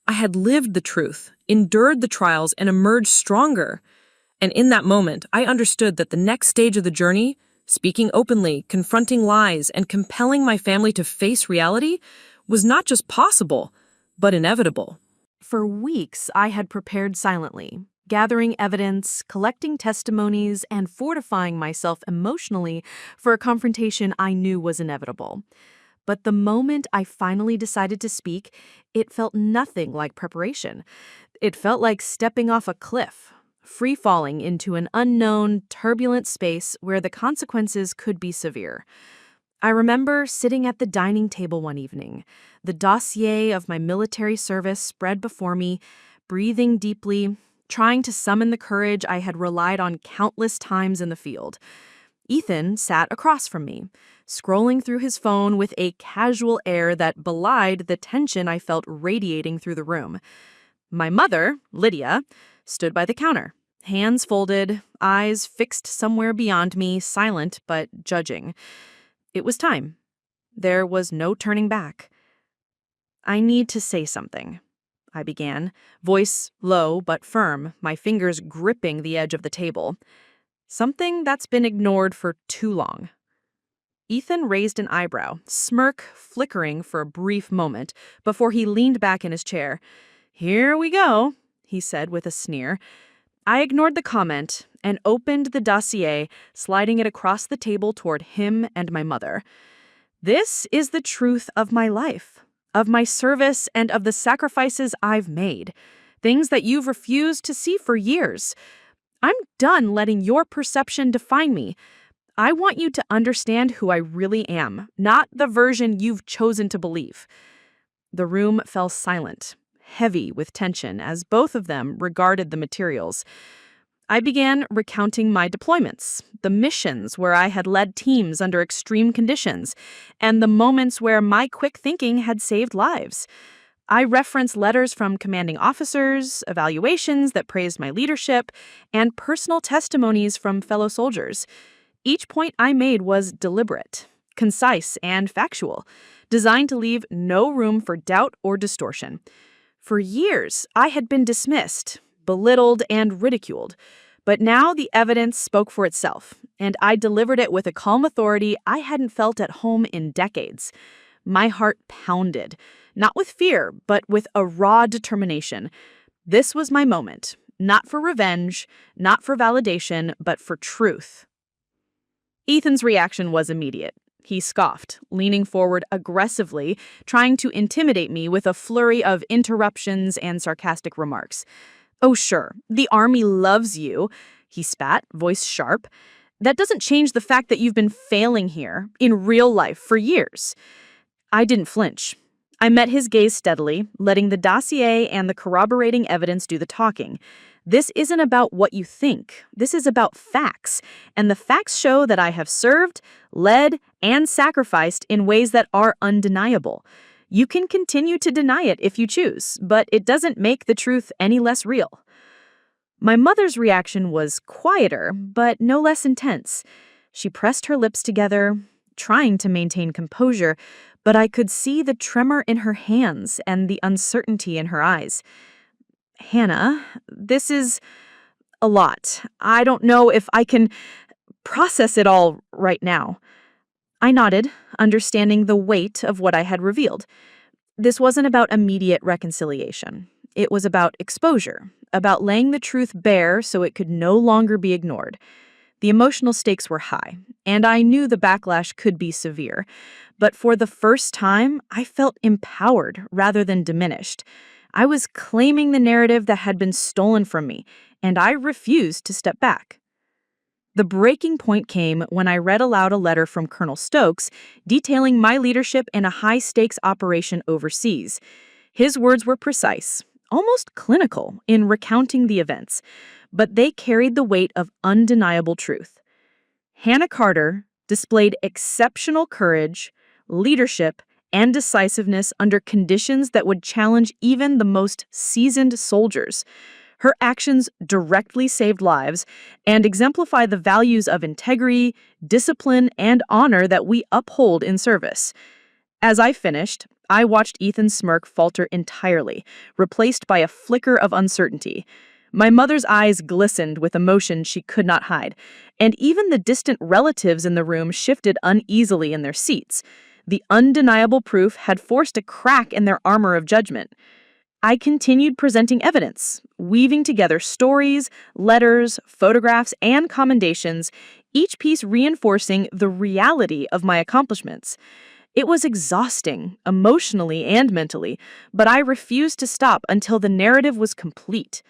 [SPEAKER 2] I had lived the truth, endured the trials, and emerged stronger. And in that moment, I understood that the next stage of the journey, speaking openly, confronting lies, and compelling my family to face reality, was not just possible, but inevitable.
[SPEAKER 1] For weeks, I had prepared silently, gathering evidence, collecting testimonies, and fortifying myself emotionally for a confrontation I knew was inevitable. But the moment I finally decided to speak, it felt nothing like preparation. It felt like stepping off a cliff, free-falling into an unknown, turbulent space where the consequences could be severe. I remember sitting at the dining table one evening, the dossier of my military service spread before me, breathing deeply, trying to summon the courage I had relied on countless times in the field. Ethan sat across from me, scrolling through his phone with a casual air that belied the tension I felt radiating through the room. My mother, Lydia, stood by the counter, hands folded, eyes fixed somewhere beyond me, silent but judging. It was time. There was no turning back. "I need to say something," I began, voice low but firm, my fingers gripping the edge of the table. "Something that's been ignored for too long." Ethan raised an eyebrow, smirk flickering for a brief moment before he leaned back in his chair. "Here we go," he said with a sneer. I ignored the comment and opened the dossier, sliding it across the table toward him and my mother. "This is the truth of my life, of my service, and of the sacrifices I've made, things that you've refused to see for years. I'm done letting your perception define me. I want you to understand who I really am, not the version you've chosen to believe." The room fell silent, heavy with tension as both of them regarded the materials. I began recounting my deployments, the missions where I had led teams under extreme conditions, and the moments where my quick thinking had saved lives.
[SPEAKER 2] I referenced letters from commanding officers, evaluations that praised my leadership, and personal testimonies from fellow soldiers. Each point I made was deliberate, concise, and factual, designed to leave no room for doubt or distortion. For years, I had been dismissed, belittled, and ridiculed. But now the evidence spoke for itself, and I delivered it with a calm authority I hadn't felt at home in decades. My heart pounded, not with fear, but with a raw determination. This was my moment, not for revenge, not for validation, but for truth. Ethan's reaction was immediate. He scoffed, leaning forward aggressively, trying to intimidate me with a flurry of interruptions and sarcastic remarks. "Oh, sure, the Army loves you," he spat, voice sharp. "That doesn't change the fact that you've been failing here, in real life, for years." I didn't flinch. I met his gaze steadily, letting the dossier and the corroborating evidence do the talking. This isn't about what you think. This is about facts. And the facts show that I have served, led, and sacrificed in ways that are undeniable. You can continue to deny it if you choose, but it doesn't make the truth any less real. My mother's reaction was quieter, but no less intense. She pressed her lips together, trying to maintain composure, but I could see the tremor in her hands and the uncertainty in her eyes. "Hannah, this is a lot. I don't know if I can process it all right now." I nodded, understanding the weight of what I had revealed. This wasn't about immediate reconciliation. It was about exposure, about laying the truth bare so it could no longer be ignored. The emotional stakes were high, and I knew the backlash could be severe. But for the first time, I felt empowered rather than diminished. I was claiming the narrative that had been stolen from me, and I refused to step back. The breaking point came when I read aloud a letter from Colonel Stokes detailing my leadership in a high-stakes operation overseas. His words were precise, almost clinical, in recounting the events, but they carried the weight of undeniable truth. Hannah Carter displayed exceptional courage, leadership, and decisiveness under conditions that would challenge even the most seasoned soldiers. Her actions directly saved lives and exemplify the values of integrity, discipline, and honor that we uphold in service. As I finished, I watched Ethan's smirk falter entirely, replaced by a flicker of uncertainty. My mother's eyes glistened with emotion she could not hide, and even the distant relatives in the room shifted uneasily in their seats. The undeniable proof had forced a crack in their armor of judgment. I continued presenting evidence, weaving together stories, letters, photographs, and commendations, each piece reinforcing the reality of my accomplishments. It was exhausting, emotionally and mentally, but I refused to stop until the narrative was complete.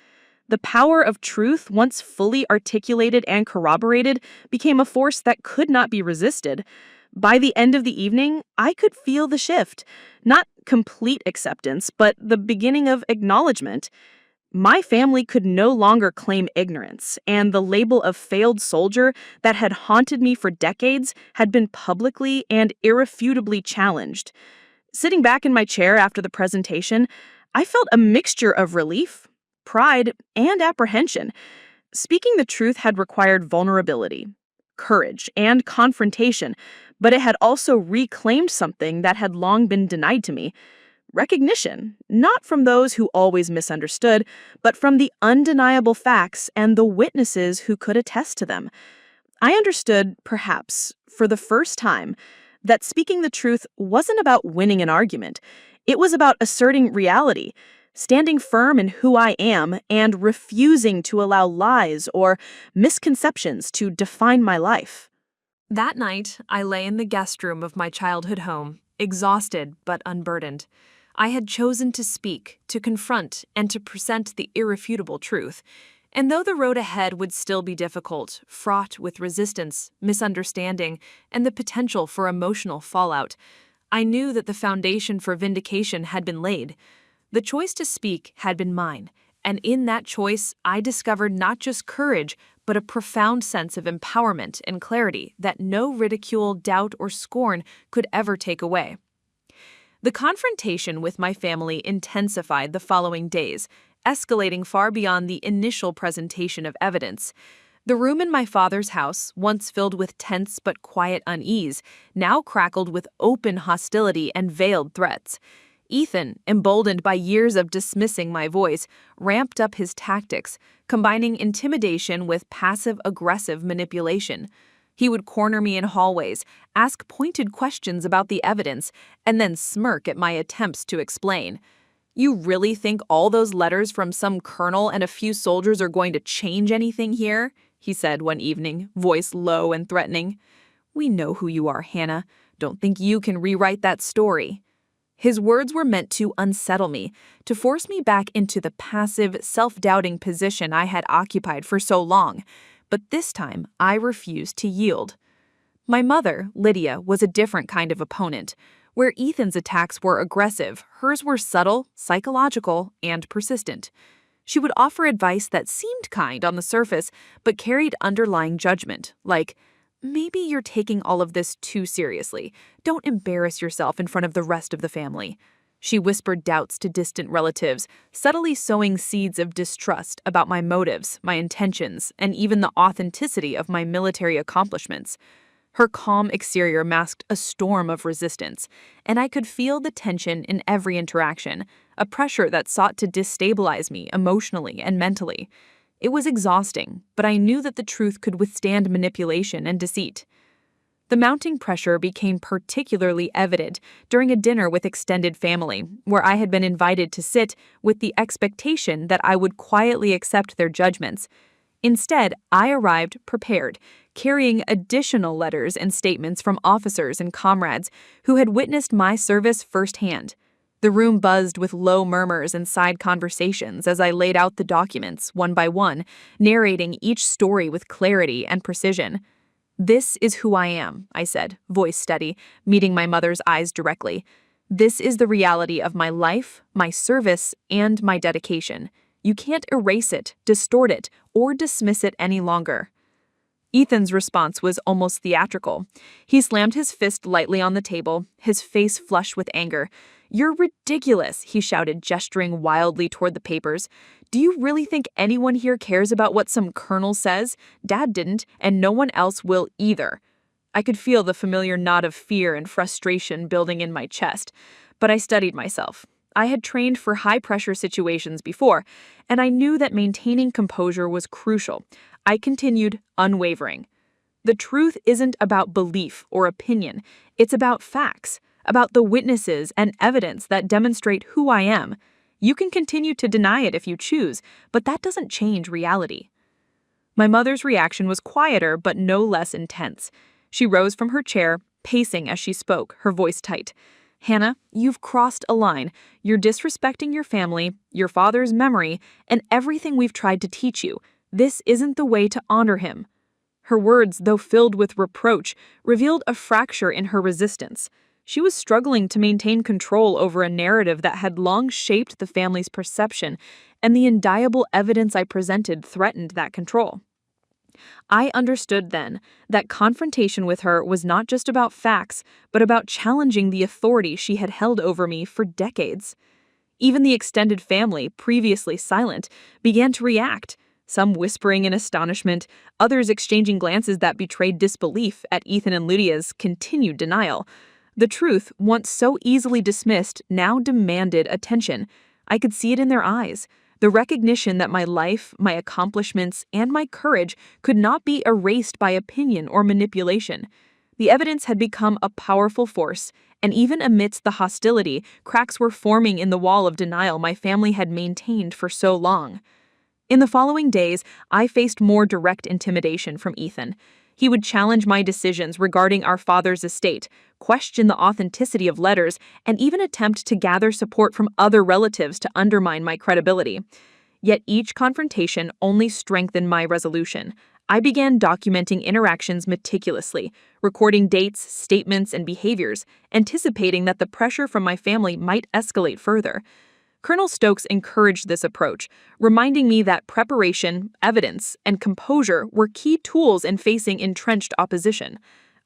[SPEAKER 2] The power of truth, once fully articulated and corroborated, became a force that could not be resisted. By the end of the evening, I could feel the shift. Not complete acceptance, but the beginning of acknowledgement. My family could no longer claim ignorance, and the label of failed soldier that had haunted me for decades had been publicly and irrefutably challenged. Sitting back in my chair after the presentation, I felt a mixture of relief, pride, and apprehension. Speaking the truth had required vulnerability, courage, and confrontation, but it had also reclaimed something that had long been denied to me. Recognition, not from those who always misunderstood, but from the undeniable facts and the witnesses who could attest to them. I understood, perhaps, for the first time, that speaking the truth wasn't about winning an argument. It was about asserting reality, standing firm in who I am, and refusing to allow lies or misconceptions to define my life.
[SPEAKER 1] That night, I lay in the guest room of my childhood home, exhausted but unburdened. I had chosen to speak, to confront, and to present the irrefutable truth. And though the road ahead would still be difficult, fraught with resistance, misunderstanding, and the potential for emotional fallout, I knew that the foundation for vindication had been laid. The choice to speak had been mine, and in that choice, I discovered not just courage, but a profound sense of empowerment and clarity that no ridicule, doubt, or scorn could ever take away.
[SPEAKER 2] The confrontation with my family intensified the following days, escalating far beyond the initial presentation of evidence. The room in my father's house, once filled with tense but quiet unease, now crackled with open hostility and veiled threats. Ethan, emboldened by years of dismissing my voice, ramped up his tactics, combining intimidation with passive-aggressive manipulation. He would corner me in hallways, ask pointed questions about the evidence, and then smirk at my attempts to explain. "You really think all those letters from some colonel and a few soldiers are going to change anything here?" he said one evening, voice low and threatening. "We know who you are, Hannah. Don't think you can rewrite that story." His words were meant to unsettle me, to force me back into the passive, self-doubting position I had occupied for so long. But this time, I refused to yield. My mother, Lydia, was a different kind of opponent. Where Ethan's attacks were aggressive, hers were subtle, psychological, and persistent. She would offer advice that seemed kind on the surface, but carried underlying judgment, like, "Maybe you're taking all of this too seriously. Don't embarrass yourself in front of the rest of the family." She whispered doubts to distant relatives, subtly sowing seeds of distrust about my motives, my intentions, and even the authenticity of my military accomplishments. Her calm exterior masked a storm of resistance, and I could feel the tension in every interaction, a pressure that sought to destabilize me emotionally and mentally. It was exhausting, but I knew that the truth could withstand manipulation and deceit. The mounting pressure became particularly evident during a dinner with extended family, where I had been invited to sit with the expectation that I would quietly accept their judgments. Instead, I arrived prepared, carrying additional letters and statements from officers and comrades who had witnessed my service firsthand. The room buzzed with low murmurs and side conversations as I laid out the documents, one by one, narrating each story with clarity and precision. "This is who I am," I said, voice steady, meeting my mother's eyes directly. "This is the reality of my life, my service, and my dedication. You can't erase it, distort it, or dismiss it any longer." Ethan's response was almost theatrical. He slammed his fist lightly on the table, his face flushed with anger. "You're ridiculous," he shouted, gesturing wildly toward the papers. "Do you really think anyone here cares about what some colonel says? Dad didn't, and no one else will either." I could feel the familiar knot of fear and frustration building in my chest, but I studied myself. I had trained for high-pressure situations before, and I knew that maintaining composure was crucial. I continued, unwavering. "The truth isn't about belief or opinion. It's about facts, about the witnesses and evidence that demonstrate who I am. You can continue to deny it if you choose, but that doesn't change reality." My mother's reaction was quieter but no less intense. She rose from her chair, pacing as she spoke, her voice tight. "Hannah, you've crossed a line. You're disrespecting your family, your father's memory, and everything we've tried to teach you. This isn't the way to honor him." Her words, though filled with reproach, revealed a fracture in her resistance. She was struggling to maintain control over a narrative that had long shaped the family's perception, and the indelible evidence I presented threatened that control. I understood then that confrontation with her was not just about facts, but about challenging the authority she had held over me for decades. Even the extended family, previously silent, began to react, some whispering in astonishment, others exchanging glances that betrayed disbelief at Ethan and Lydia's continued denial. The truth, once so easily dismissed, now demanded attention. I could see it in their eyes. The recognition that my life, my accomplishments, and my courage could not be erased by opinion or manipulation. The evidence had become a powerful force, and even amidst the hostility, cracks were forming in the wall of denial my family had maintained for so long. In the following days, I faced more direct intimidation from Ethan. He would challenge my decisions regarding our father's estate, question the authenticity of letters, and even attempt to gather support from other relatives to undermine my credibility. Yet each confrontation only strengthened my resolution. I began documenting interactions meticulously, recording dates, statements, and behaviors, anticipating that the pressure from my family might escalate further. Colonel Stokes encouraged this approach, reminding me that preparation, evidence, and composure were key tools in facing entrenched opposition.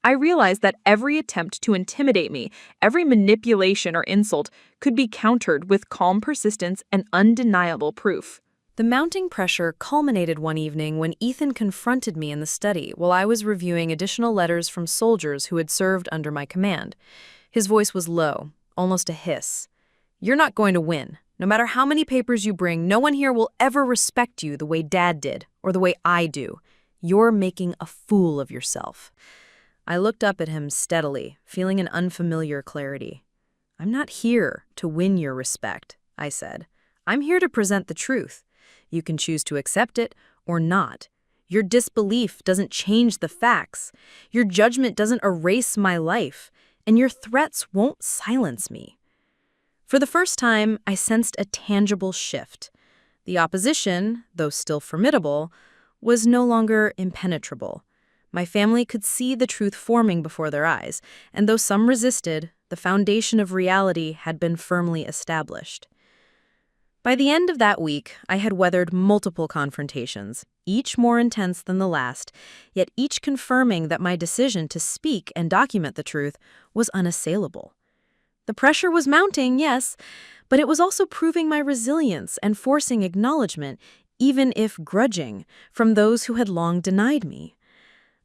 [SPEAKER 4] I realized that every attempt to intimidate me, every manipulation or insult, could be countered with calm persistence and undeniable proof.
[SPEAKER 1] The mounting pressure culminated one evening when Ethan confronted me in the study while I was reviewing additional letters from soldiers who had served under my command. His voice was low, almost a hiss. "You're not going to win. No matter how many papers you bring, no one here will ever respect you the way Dad did, or the way I do. You're making a fool of yourself." I looked up at him steadily, feeling an unfamiliar clarity. "I'm not here to win your respect," I said. "I'm here to present the truth. You can choose to accept it or not. Your disbelief doesn't change the facts. Your judgment doesn't erase my life, and your threats won't silence me." For the first time, I sensed a tangible shift. The opposition, though still formidable, was no longer impenetrable. My family could see the truth forming before their eyes, and though some resisted, the foundation of reality had been firmly established. By the end of that week, I had weathered multiple confrontations, each more intense than the last, yet each confirming that my decision to speak and document the truth was unassailable. The pressure was mounting, yes, but it was also proving my resilience and forcing acknowledgement, even if grudging, from those who had long denied me.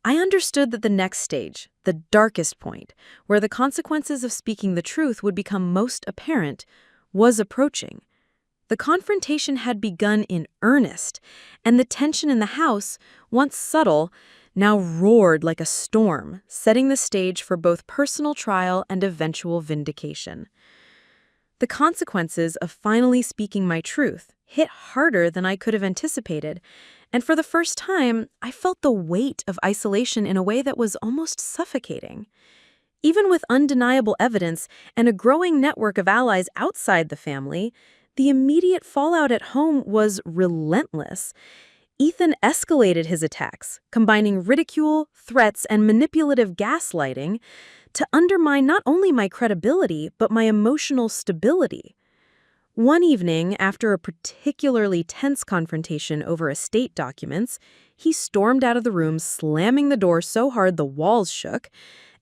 [SPEAKER 1] I understood that the next stage, the darkest point, where the consequences of speaking the truth would become most apparent, was approaching. The confrontation had begun in earnest, and the tension in the house, once subtle, now roared like a storm, setting the stage for both personal trial and eventual vindication. The consequences of finally speaking my truth hit harder than I could have anticipated, and for the first time, I felt the weight of isolation in a way that was almost suffocating. Even with undeniable evidence and a growing network of allies outside the family, the immediate fallout at home was relentless. Ethan escalated his attacks, combining ridicule, threats, and manipulative gaslighting to undermine not only my credibility, but my emotional stability. One evening, after a particularly tense confrontation over estate documents, he stormed out of the room, slamming the door so hard the walls shook,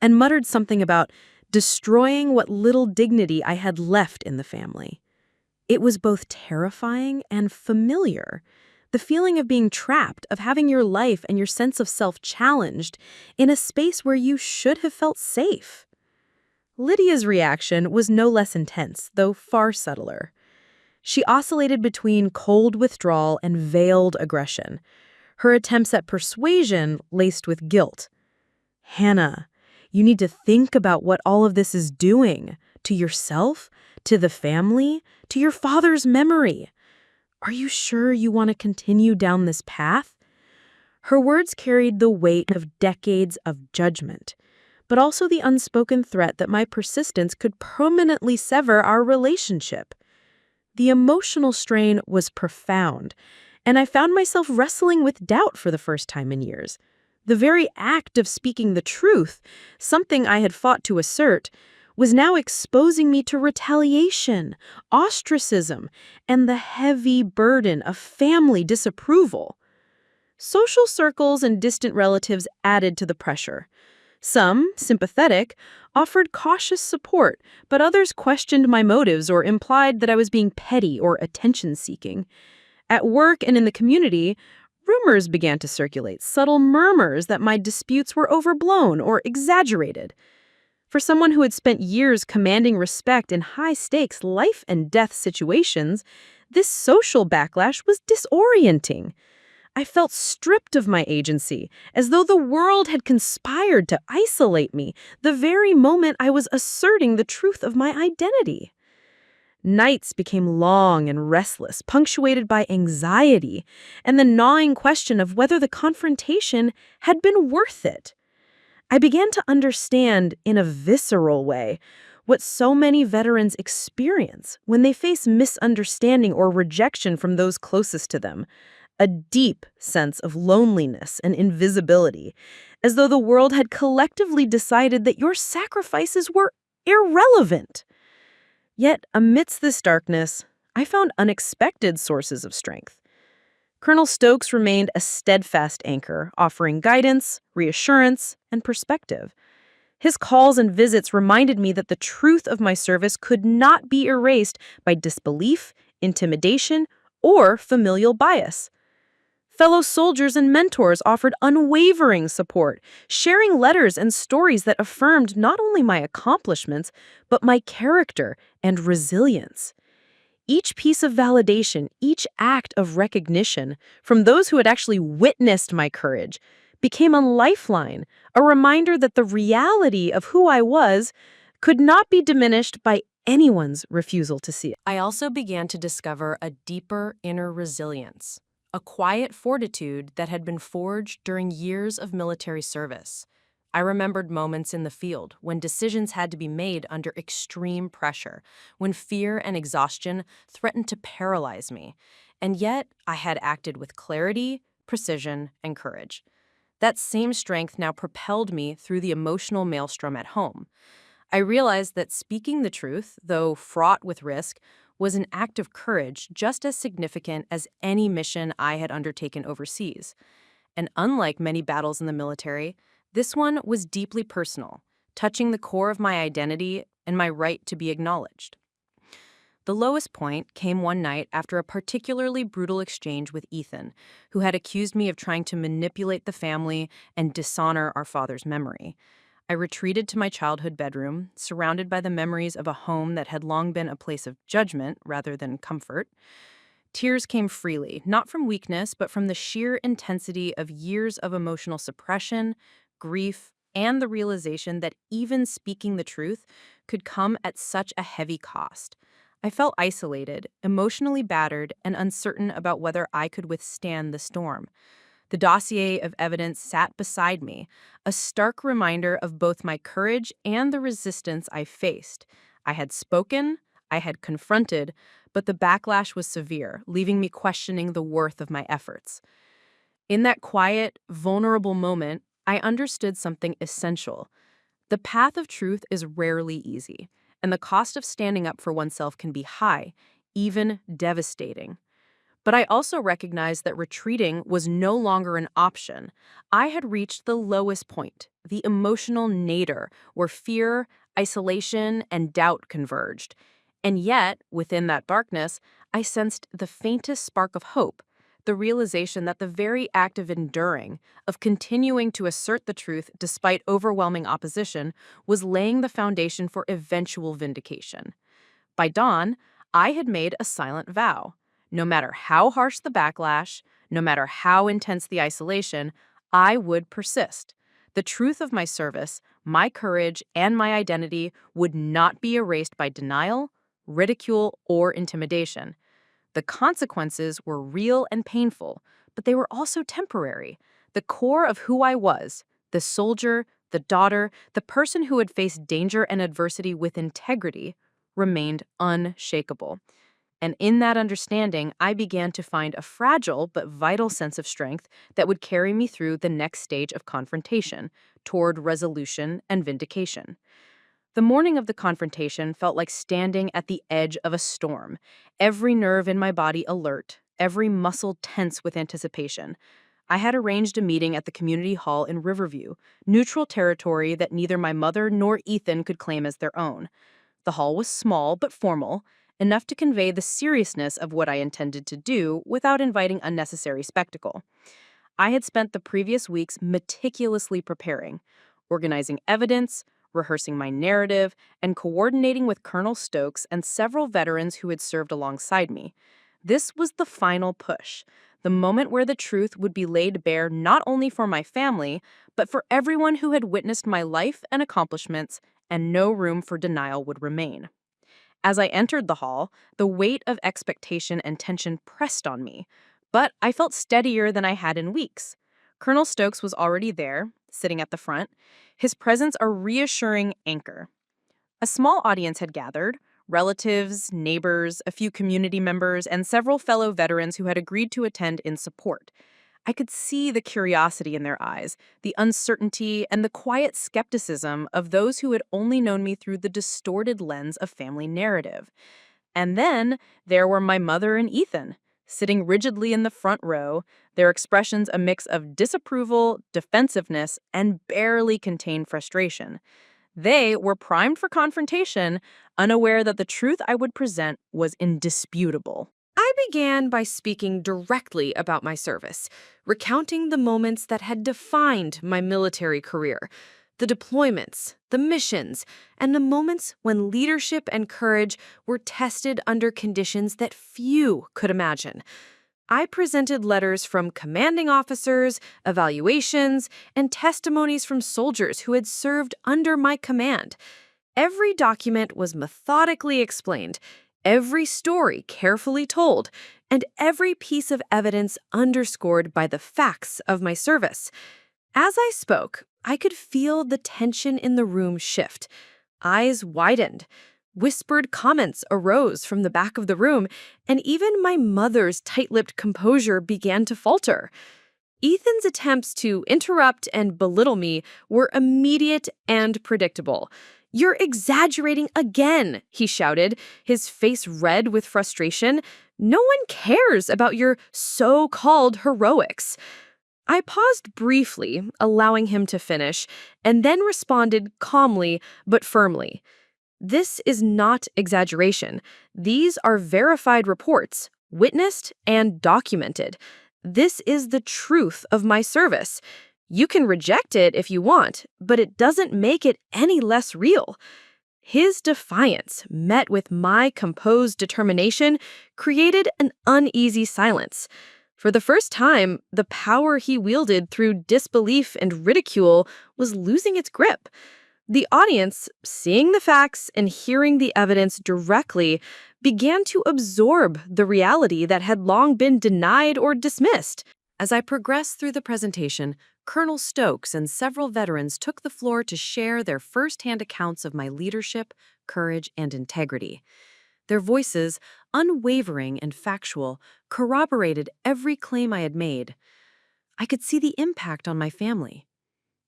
[SPEAKER 1] and muttered something about destroying what little dignity I had left in the family. It was both terrifying and familiar. The feeling of being trapped, of having your life and your sense of self challenged in a space where you should have felt safe. Lydia's reaction was no less intense, though far subtler. She oscillated between cold withdrawal and veiled aggression, her attempts at persuasion laced with guilt. "Hannah, you need to think about what all of this is doing to yourself, to the family, to your father's memory. Are you sure you want to continue down this path?" Her words carried the weight of decades of judgment, but also the unspoken threat that my persistence could permanently sever our relationship. The emotional strain was profound, and I found myself wrestling with doubt for the first time in years. The very act of speaking the truth, something I had fought to assert, was now exposing me to retaliation, ostracism, and the heavy burden of family disapproval. Social circles and distant relatives added to the pressure. Some, sympathetic, offered cautious support, but others questioned my motives or implied that I was being petty or attention-seeking. At work and in the community, rumors began to circulate, subtle murmurs that my disputes were overblown or exaggerated. For someone who had spent years commanding respect in high-stakes life-and-death situations, this social backlash was disorienting. I felt stripped of my agency, as though the world had conspired to isolate me the very moment I was asserting the truth of my identity. Nights became long and restless, punctuated by anxiety and the gnawing question of whether the confrontation had been worth it. I began to understand, in a visceral way, what so many veterans experience when they face misunderstanding or rejection from those closest to them. A deep sense of loneliness and invisibility, as though the world had collectively decided that your sacrifices were irrelevant. Yet, amidst this darkness, I found unexpected sources of strength.
[SPEAKER 2] Colonel Stokes remained a steadfast anchor, offering guidance, reassurance, and perspective. His calls and visits reminded me that the truth of my service could not be erased by disbelief, intimidation, or familial bias. Fellow soldiers and mentors offered unwavering support, sharing letters and stories that affirmed not only my accomplishments, but my character and resilience. Each piece of validation, each act of recognition from those who had actually witnessed my courage became a lifeline, a reminder that the reality of who I was could not be diminished by anyone's refusal to see it.
[SPEAKER 1] I also began to discover a deeper inner resilience, a quiet fortitude that had been forged during years of military service. I remembered moments in the field when decisions had to be made under extreme pressure, when fear and exhaustion threatened to paralyze me, and yet I had acted with clarity, precision, and courage. That same strength now propelled me through the emotional maelstrom at home. I realized that speaking the truth, though fraught with risk, was an act of courage just as significant as any mission I had undertaken overseas. And unlike many battles in the military, this one was deeply personal, touching the core of my identity and my right to be acknowledged. The lowest point came one night after a particularly brutal exchange with Ethan, who had accused me of trying to manipulate the family and dishonor our father's memory. I retreated to my childhood bedroom, surrounded by the memories of a home that had long been a place of judgment rather than comfort. Tears came freely, not from weakness, but from the sheer intensity of years of emotional suppression, grief, and the realization that even speaking the truth could come at such a heavy cost. I felt isolated, emotionally battered, and uncertain about whether I could withstand the storm. The dossier of evidence sat beside me, a stark reminder of both my courage and the resistance I faced. I had spoken, I had confronted, but the backlash was severe, leaving me questioning the worth of my efforts. In that quiet, vulnerable moment, I understood something essential. The path of truth is rarely easy, and the cost of standing up for oneself can be high, even devastating. But I also recognized that retreating was no longer an option. I had reached the lowest point, the emotional nadir, where fear, isolation, and doubt converged. And yet, within that darkness, I sensed the faintest spark of hope, the realization that the very act of enduring, of continuing to assert the truth despite overwhelming opposition, was laying the foundation for eventual vindication. By dawn, I had made a silent vow. No matter how harsh the backlash, no matter how intense the isolation, I would persist. The truth of my service, my courage, and my identity would not be erased by denial, ridicule, or intimidation. The consequences were real and painful, but they were also temporary. The core of who I was, the soldier, the daughter, the person who had faced danger and adversity with integrity, remained unshakable. And in that understanding, I began to find a fragile but vital sense of strength that would carry me through the next stage of confrontation, toward resolution and vindication. The morning of the confrontation felt like standing at the edge of a storm, every nerve in my body alert, every muscle tense with anticipation. I had arranged a meeting at the community hall in Riverview, neutral territory that neither my mother nor Ethan could claim as their own. The hall was small but formal, enough to convey the seriousness of what I intended to do without inviting unnecessary spectacle. I had spent the previous weeks meticulously preparing, organizing evidence, rehearsing my narrative, and coordinating with Colonel Stokes and several veterans who had served alongside me. This was the final push, the moment where the truth would be laid bare not only for my family, but for everyone who had witnessed my life and accomplishments, and no room for denial would remain. As I entered the hall, the weight of expectation and tension pressed on me, but I felt steadier than I had in weeks. Colonel Stokes was already there, sitting at the front, his presence a reassuring anchor. A small audience had gathered, relatives, neighbors, a few community members, and several fellow veterans who had agreed to attend in support. I could see the curiosity in their eyes, the uncertainty, and the quiet skepticism of those who had only known me through the distorted lens of family narrative. And then there were my mother and Ethan,
[SPEAKER 2] Sitting rigidly in the front row, their expressions a mix of disapproval, defensiveness, and barely contained frustration. They were primed for confrontation, unaware that the truth I would present was indisputable.
[SPEAKER 1] I began by speaking directly about my service, recounting the moments that had defined my military career, the deployments, the missions, and the moments when leadership and courage were tested under conditions that few could imagine. I presented letters from commanding officers, evaluations, and testimonies from soldiers who had served under my command. Every document was methodically explained, every story carefully told, and every piece of evidence underscored by the facts of my service. As I spoke, I could feel the tension in the room shift. Eyes widened. Whispered comments arose from the back of the room, and even my mother's tight-lipped composure began to falter. Ethan's attempts to interrupt and belittle me were immediate and predictable. "You're exaggerating again," he shouted, his face red with frustration. "No one cares about your so-called heroics." I paused briefly, allowing him to finish, and then responded calmly but firmly. "This is not exaggeration. These are verified reports, witnessed and documented. This is the truth of my service. You can reject it if you want, but it doesn't make it any less real." His defiance, met with my composed determination, created an uneasy silence. For the first time, the power he wielded through disbelief and ridicule was losing its grip. The audience, seeing the facts and hearing the evidence directly, began to absorb the reality that had long been denied or dismissed. As I progressed through the presentation, Colonel Stokes and several veterans took the floor to share their firsthand accounts of my leadership, courage, and integrity. Their voices, unwavering and factual, corroborated every claim I had made. I could see the impact on my family.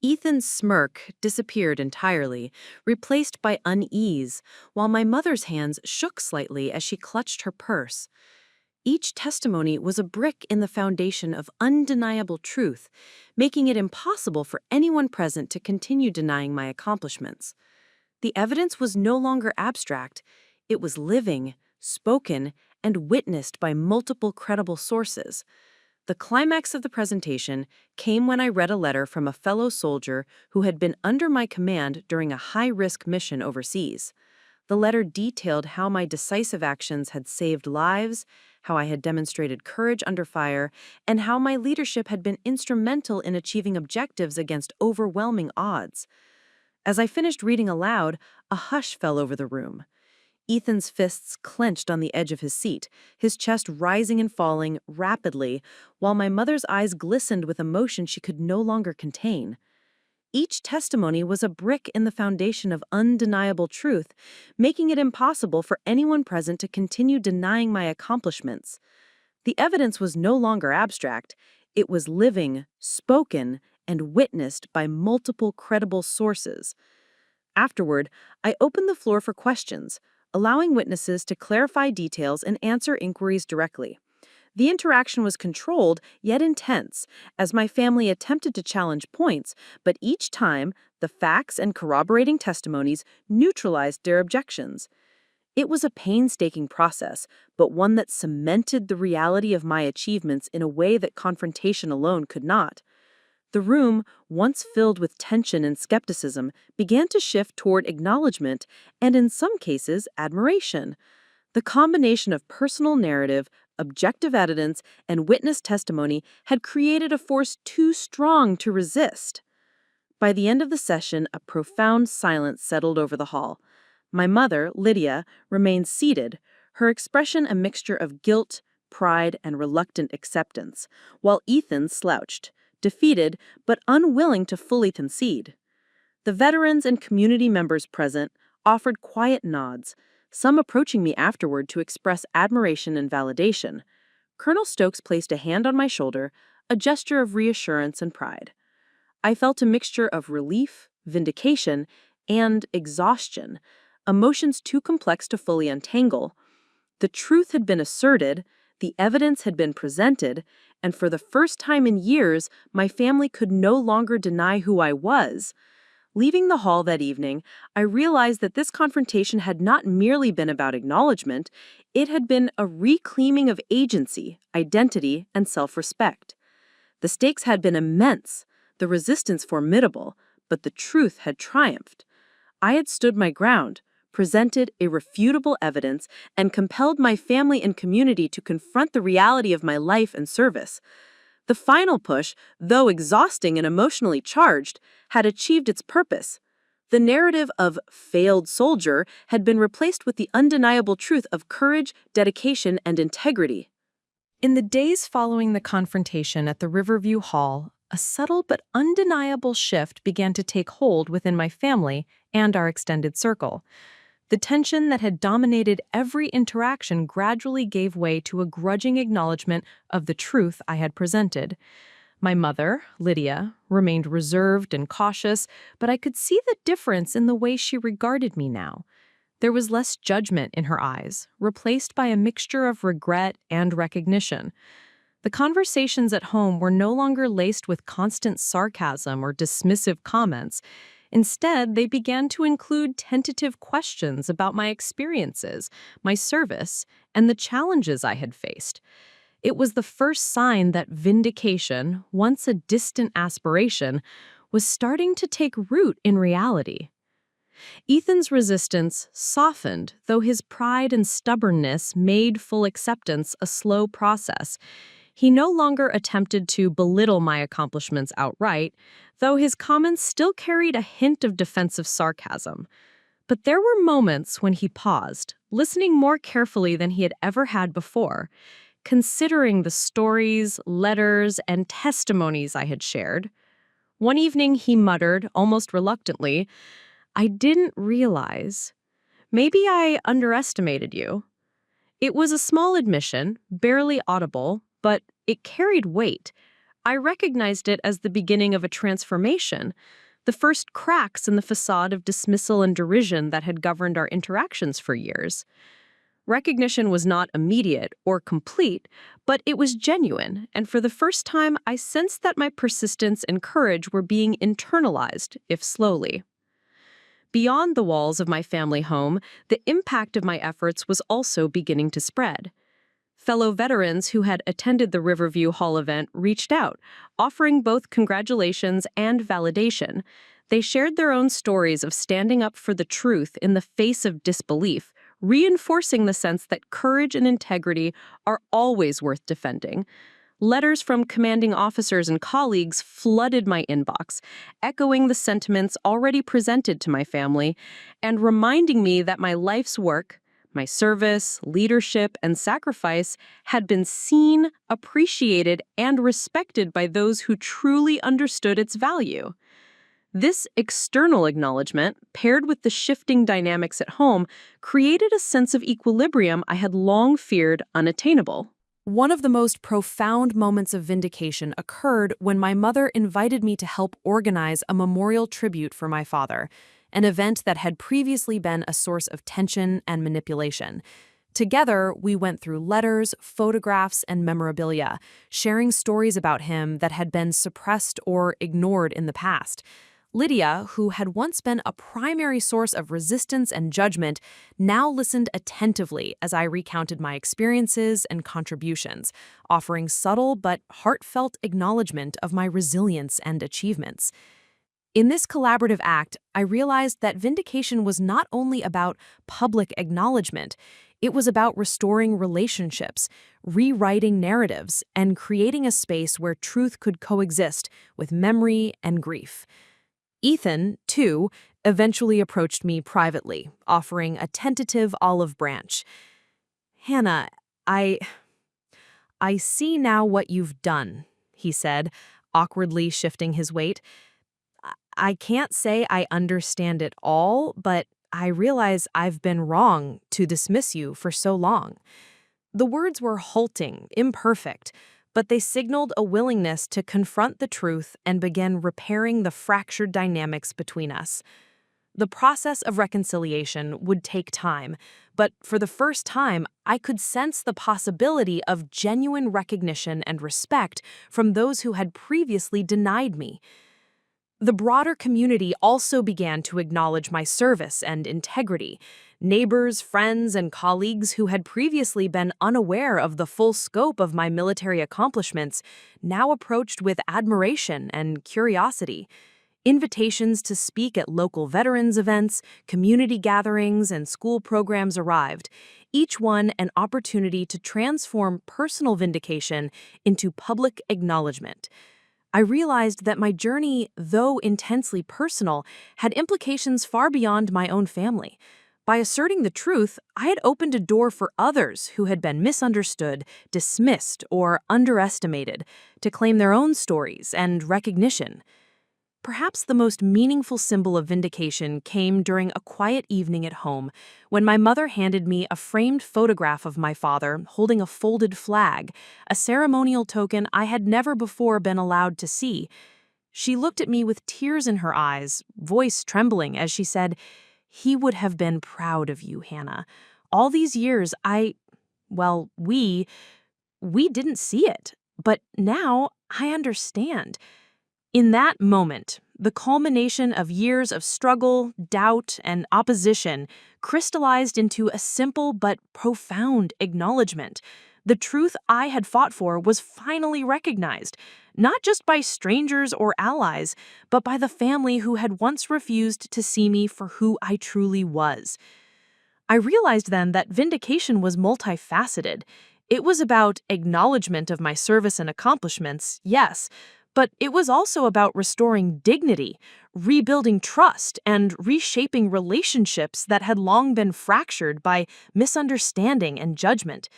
[SPEAKER 1] Ethan's smirk disappeared entirely, replaced by unease, while my mother's hands shook slightly as she clutched her purse. Each testimony was a brick in the foundation of undeniable truth, making it impossible for anyone present to continue denying my accomplishments. The evidence was no longer abstract. It was living, spoken, and witnessed by multiple credible sources. The climax of the presentation came when I read a letter from a fellow soldier who had been under my command during a high-risk mission overseas. The letter detailed how my decisive actions had saved lives, how I had demonstrated courage under fire, and how my leadership had been instrumental in achieving objectives against overwhelming odds. As I finished reading aloud, a hush fell over the room. Ethan's fists clenched on the edge of his seat, his chest rising and falling rapidly, while my mother's eyes glistened with emotion she could no longer contain. Each testimony was a brick in the foundation of undeniable truth, making it impossible for anyone present to continue denying my accomplishments. The evidence was no longer abstract. It was living, spoken, and witnessed by multiple credible sources. Afterward, I opened the floor for questions, allowing witnesses to clarify details and answer inquiries directly. The interaction was controlled yet intense, as my family attempted to challenge points, but each time, the facts and corroborating testimonies neutralized their objections. It was a painstaking process, but one that cemented the reality of my achievements in a way that confrontation alone could not. The room, once filled with tension and skepticism, began to shift toward acknowledgement and, in some cases, admiration. The combination of personal narrative, objective evidence, and witness testimony had created a force too strong to resist. By the end of the session, a profound silence settled over the hall. My mother, Lydia, remained seated, her expression a mixture of guilt, pride, and reluctant acceptance, while Ethan slouched, defeated but unwilling to fully concede. The veterans and community members present offered quiet nods, some approaching me afterward to express admiration and validation. Colonel Stokes placed a hand on my shoulder, a gesture of reassurance and pride. I felt a mixture of relief, vindication, and exhaustion, emotions too complex to fully untangle. The truth had been asserted,
[SPEAKER 2] The evidence had been presented, and for the first time in years, my family could no longer deny who I was. Leaving the hall that evening, I realized that this confrontation had not merely been about acknowledgement, it had been a reclaiming of agency, identity, and self-respect. The stakes had been immense, the resistance formidable, but the truth had triumphed. I had stood my ground, presented irrefutable evidence, and compelled my family and community to confront the reality of my life and service. The final push, though exhausting and emotionally charged, had achieved its purpose. The narrative of failed soldier had been replaced with the undeniable truth of courage, dedication, and integrity.
[SPEAKER 3] In the days following the confrontation at the Riverview Hall, a subtle but undeniable shift began to take hold within my family and our extended circle. The tension that had dominated every interaction gradually gave way to a grudging acknowledgement of the truth I had presented. My mother, Lydia, remained reserved and cautious, but I could see the difference in the way she regarded me now. There was less judgment in her eyes, replaced by a mixture of regret and recognition. The conversations at home were no longer laced with constant sarcasm or dismissive comments. Instead, they began to include tentative questions about my experiences, my service, and the challenges I had faced. It was the first sign that vindication, once a distant aspiration, was starting to take root in reality. Ethan's resistance softened, though his pride and stubbornness made full acceptance a slow process. He no longer attempted to belittle my accomplishments outright, though his comments still carried a hint of defensive sarcasm. But there were moments when he paused, listening more carefully than he had ever had before, considering the stories, letters, and testimonies I had shared. One evening he muttered, almost reluctantly, "I didn't realize. Maybe I underestimated you." It was a small admission, barely audible, but it carried weight. I recognized it as the beginning of a transformation, the first cracks in the facade of dismissal and derision that had governed our interactions for years. Recognition was not immediate or complete, but it was genuine, and for the first time I sensed that my persistence and courage were being internalized, if slowly. Beyond the walls of my family home, the impact of my efforts was also beginning to spread. Fellow veterans who had attended the Riverview Hall event reached out, offering both congratulations and validation. They shared their own stories of standing up for the truth in the face of disbelief, reinforcing the sense that courage and integrity are always worth defending. Letters from commanding officers and colleagues flooded my inbox, echoing the sentiments already presented to my family and reminding me that my life's work, my service, leadership, and sacrifice had been seen, appreciated, and respected by those who truly understood its value. This external acknowledgement, paired with the shifting dynamics at home, created a sense of equilibrium I had long feared unattainable.
[SPEAKER 1] One of the most profound moments of vindication occurred when my mother invited me to help organize a memorial tribute for my father, an event that had previously been a source of tension and manipulation. Together, we went through letters, photographs, and memorabilia, sharing stories about him that had been suppressed or ignored in the past. Lydia, who had once been a primary source of resistance and judgment, now listened attentively as I recounted my experiences and contributions, offering subtle but heartfelt acknowledgement of my resilience and achievements. In this collaborative act, I realized that vindication was not only about public acknowledgement, it was about restoring relationships, rewriting narratives, and creating a space where truth could coexist with memory and grief. Ethan, too, eventually approached me privately, offering a tentative olive branch. "Hannah, I see now what you've done," he said, awkwardly shifting his weight. "I can't say I understand it all, but I realize I've been wrong to dismiss you for so long." The words were halting, imperfect, but they signaled a willingness to confront the truth and begin repairing the fractured dynamics between us. The process of reconciliation would take time, but for the first time, I could sense the possibility of genuine recognition and respect from those who had previously denied me. The broader community also began to acknowledge my service and integrity. Neighbors, friends, and colleagues who had previously been unaware of the full scope of my military accomplishments now approached with admiration and curiosity. Invitations to speak at local veterans events, community gatherings, and school programs arrived, each one an opportunity to transform personal vindication into public acknowledgement. I realized that my journey, though intensely personal, had implications far beyond my own family. By asserting the truth, I had opened a door for others who had been misunderstood, dismissed, or underestimated to claim their own stories and recognition. Perhaps the most meaningful symbol of vindication came during a quiet evening at home when my mother handed me a framed photograph of my father holding a folded flag, a ceremonial token I had never before been allowed to see. She looked at me with tears in her eyes, voice trembling as she said, "He would have been proud of you, Hannah. All these years we didn't see it, but now I understand." In that moment, the culmination of years of struggle, doubt, and opposition crystallized into a simple but profound acknowledgement. The truth I had fought for was finally recognized, not just by strangers or allies, but by the family who had once refused to see me for who I truly was. I realized then that vindication was multifaceted. It was about acknowledgement of my service and accomplishments, yes, but it was also about restoring dignity, rebuilding trust, and reshaping relationships that had long been fractured by misunderstanding and judgment.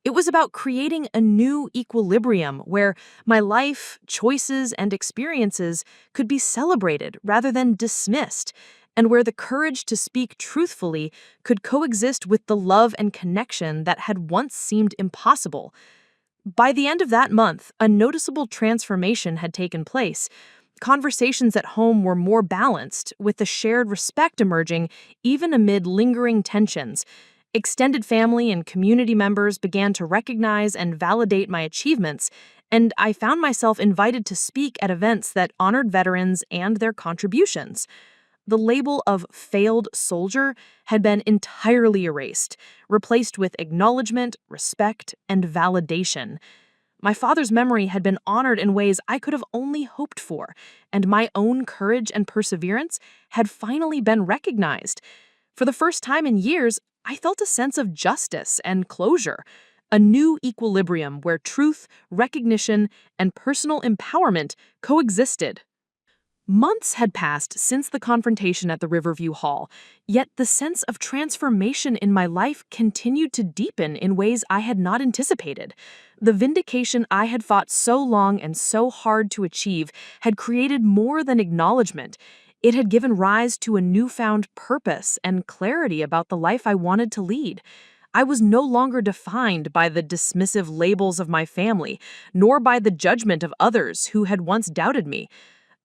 [SPEAKER 1] It was about creating a new equilibrium where my life, choices, and experiences could be celebrated rather than dismissed, and where the courage to speak truthfully could coexist with the love and connection that had once seemed impossible. By the end of that month, a noticeable transformation had taken place. Conversations at home were more balanced, with the shared respect emerging even amid lingering tensions. Extended family and community members began to recognize and validate my achievements, and I found myself invited to speak at events that honored veterans and their contributions. The label of failed soldier had been entirely erased, replaced with acknowledgement, respect, and validation. My father's memory had been honored in ways I could have only hoped for, and my own courage and perseverance had finally been recognized. For the first time in years, I felt a sense of justice and closure, a new equilibrium where truth, recognition, and personal empowerment coexisted. Months had passed since the confrontation at the Riverview Hall, yet the sense of transformation in my life continued to deepen in ways I had not anticipated. The vindication I had fought so long and so hard to achieve had created more than acknowledgement. It had given rise to a newfound purpose and clarity about the life I wanted to lead. I was no longer defined by the dismissive labels of my family, nor by the judgment of others who had once doubted me.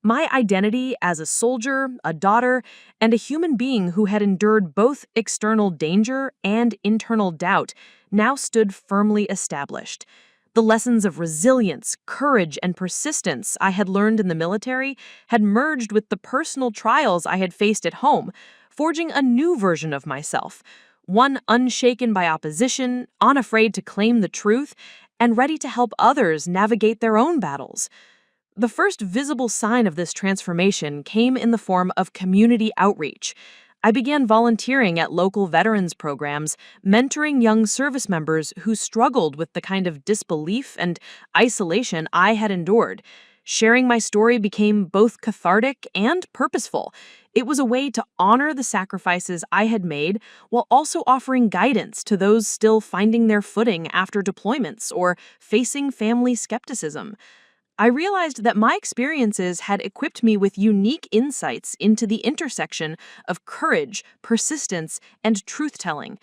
[SPEAKER 1] My identity as a soldier, a daughter, and a human being who had endured both external danger and internal doubt now stood firmly established. The lessons of resilience, courage, and persistence I had learned in the military had merged with the personal trials I had faced at home, forging a new version of myself, one unshaken by opposition, unafraid to claim the truth, and ready to help others navigate their own battles. The first visible sign of this transformation came in the form of community outreach. I began volunteering at local veterans programs, mentoring young service members who struggled with the kind of disbelief and isolation I had endured. Sharing my story became both cathartic and purposeful. It was a way to honor the sacrifices I had made while also offering guidance to those still finding their footing after deployments or facing family skepticism. I realized that my experiences had equipped me with unique insights into the intersection of courage, persistence, and truth-telling.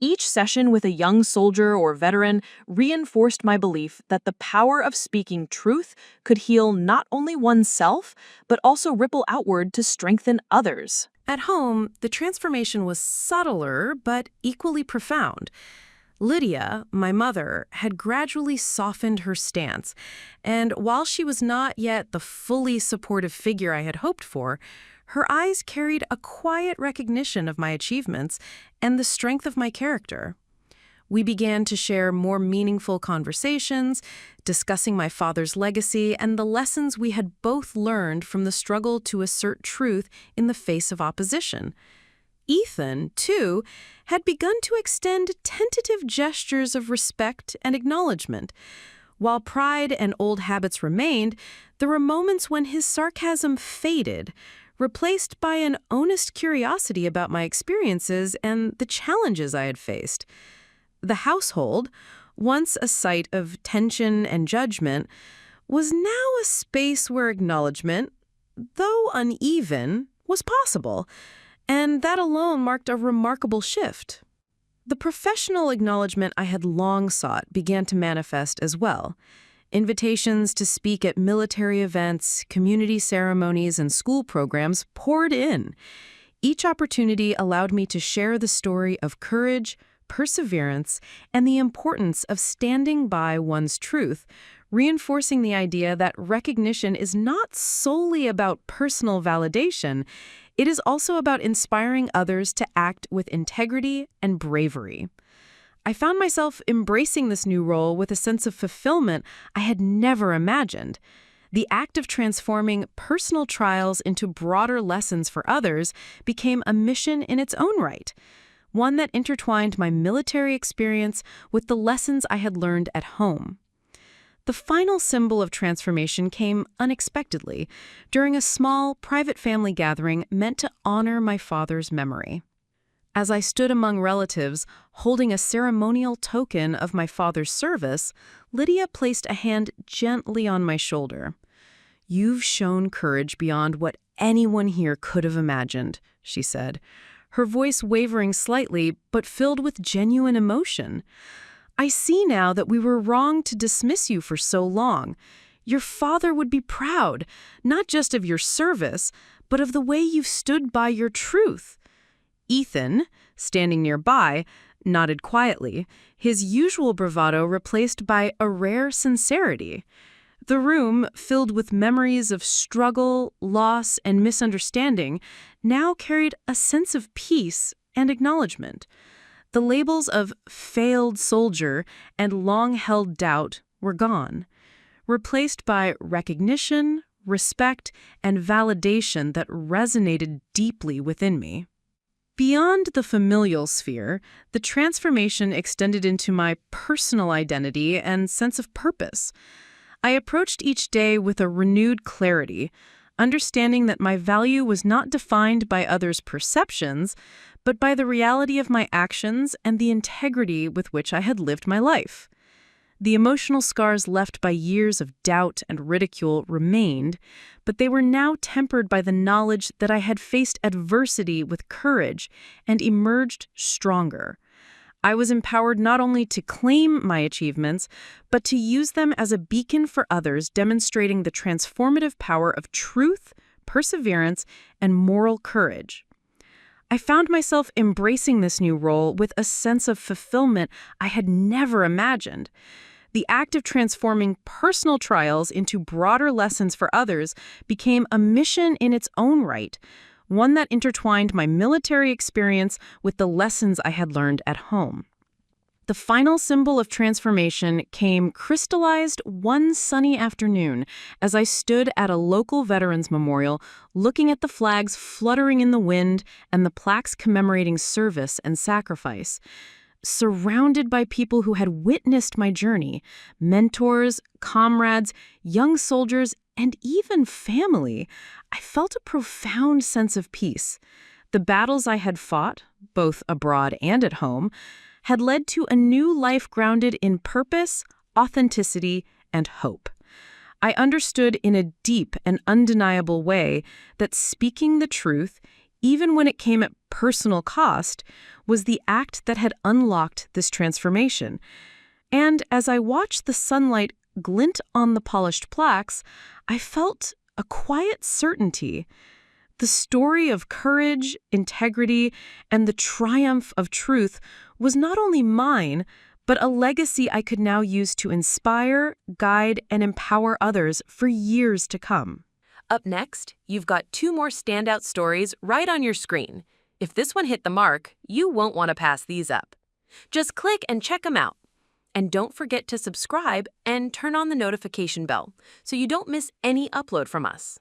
[SPEAKER 1] Each session with a young soldier or veteran reinforced my belief that the power of speaking truth could heal not only oneself, but also ripple outward to strengthen others.
[SPEAKER 3] At home, the transformation was subtler but equally profound. Lydia, my mother, had gradually softened her stance, and while she was not yet the fully supportive figure I had hoped for, her eyes carried a quiet recognition of my achievements and the strength of my character. We began to share more meaningful conversations, discussing my father's legacy and the lessons we had both learned from the struggle to assert truth in the face of opposition. Ethan, too, had begun to extend tentative gestures of respect and acknowledgement. While pride and old habits remained, there were moments when his sarcasm faded, replaced by an honest curiosity about my experiences and the challenges I had faced. The household, once a site of tension and judgment, was now a space where acknowledgement, though uneven, was possible, and that alone marked a remarkable shift. The professional acknowledgement I had long sought began to manifest as well. Invitations to speak at military events, community ceremonies, and school programs poured in. Each opportunity allowed me to share the story of courage, perseverance, and the importance of standing by one's truth, reinforcing the idea that recognition is not solely about personal validation, it is also about inspiring others to act with integrity and bravery. I found myself embracing this new role with a sense of fulfillment I had never imagined. The act of transforming personal trials into broader lessons for others became a mission in its own right, one that intertwined my military experience with the lessons I had learned at home. The final symbol of transformation came unexpectedly during a small, private family gathering meant to honor my father's memory. As I stood among relatives, holding a ceremonial token of my father's service, Lydia placed a hand gently on my shoulder. "You've shown courage beyond what anyone here could have imagined," she said, her voice wavering slightly but filled with genuine emotion. "I see now that we were wrong to dismiss you for so long. Your father would be proud, not just of your service, but of the way you've stood by your truth." Ethan, standing nearby, nodded quietly, his usual bravado replaced by a rare sincerity. The room, filled with memories of struggle, loss, and misunderstanding, now carried a sense of peace and acknowledgement. The labels of failed soldier and long-held doubt were gone, replaced by recognition, respect, and validation that resonated deeply within me. Beyond the familial sphere, the transformation extended into my personal identity and sense of purpose. I approached each day with a renewed clarity, understanding that my value was not defined by others' perceptions, but by the reality of my actions and the integrity with which I had lived my life. The emotional scars left by years of doubt and ridicule remained, but they were now tempered by the knowledge that I had faced adversity with courage and emerged stronger. I was empowered not only to claim my achievements, but to use them as a beacon for others, demonstrating the transformative power of truth, perseverance, and moral courage. I found myself embracing this new role with a sense of fulfillment I had never imagined. The act of transforming personal trials into broader lessons for others became a mission in its own right, one that intertwined my military experience with the lessons I had learned at home. The final symbol of transformation came crystallized one sunny afternoon as I stood at a local veterans memorial looking at the flags fluttering in the wind and the plaques commemorating service and sacrifice. Surrounded by people who had witnessed my journey, mentors, comrades, young soldiers, and even family, I felt a profound sense of peace. The battles I had fought, both abroad and at home, had led to a new life grounded in purpose, authenticity, and hope. I understood in a deep and undeniable way that speaking the truth, even when it came at personal cost, was the act that had unlocked this transformation. And as I watched the sunlight glint on the polished plaques, I felt a quiet certainty. The story of courage, integrity, and the triumph of truth was not only mine, but a legacy I could now use to inspire, guide, and empower others for years to come.
[SPEAKER 1] Up next, you've got 2 more standout stories right on your screen. If this one hit the mark, you won't want to pass these up. Just click and check them out. And don't forget to subscribe and turn on the notification bell so you don't miss any upload from us.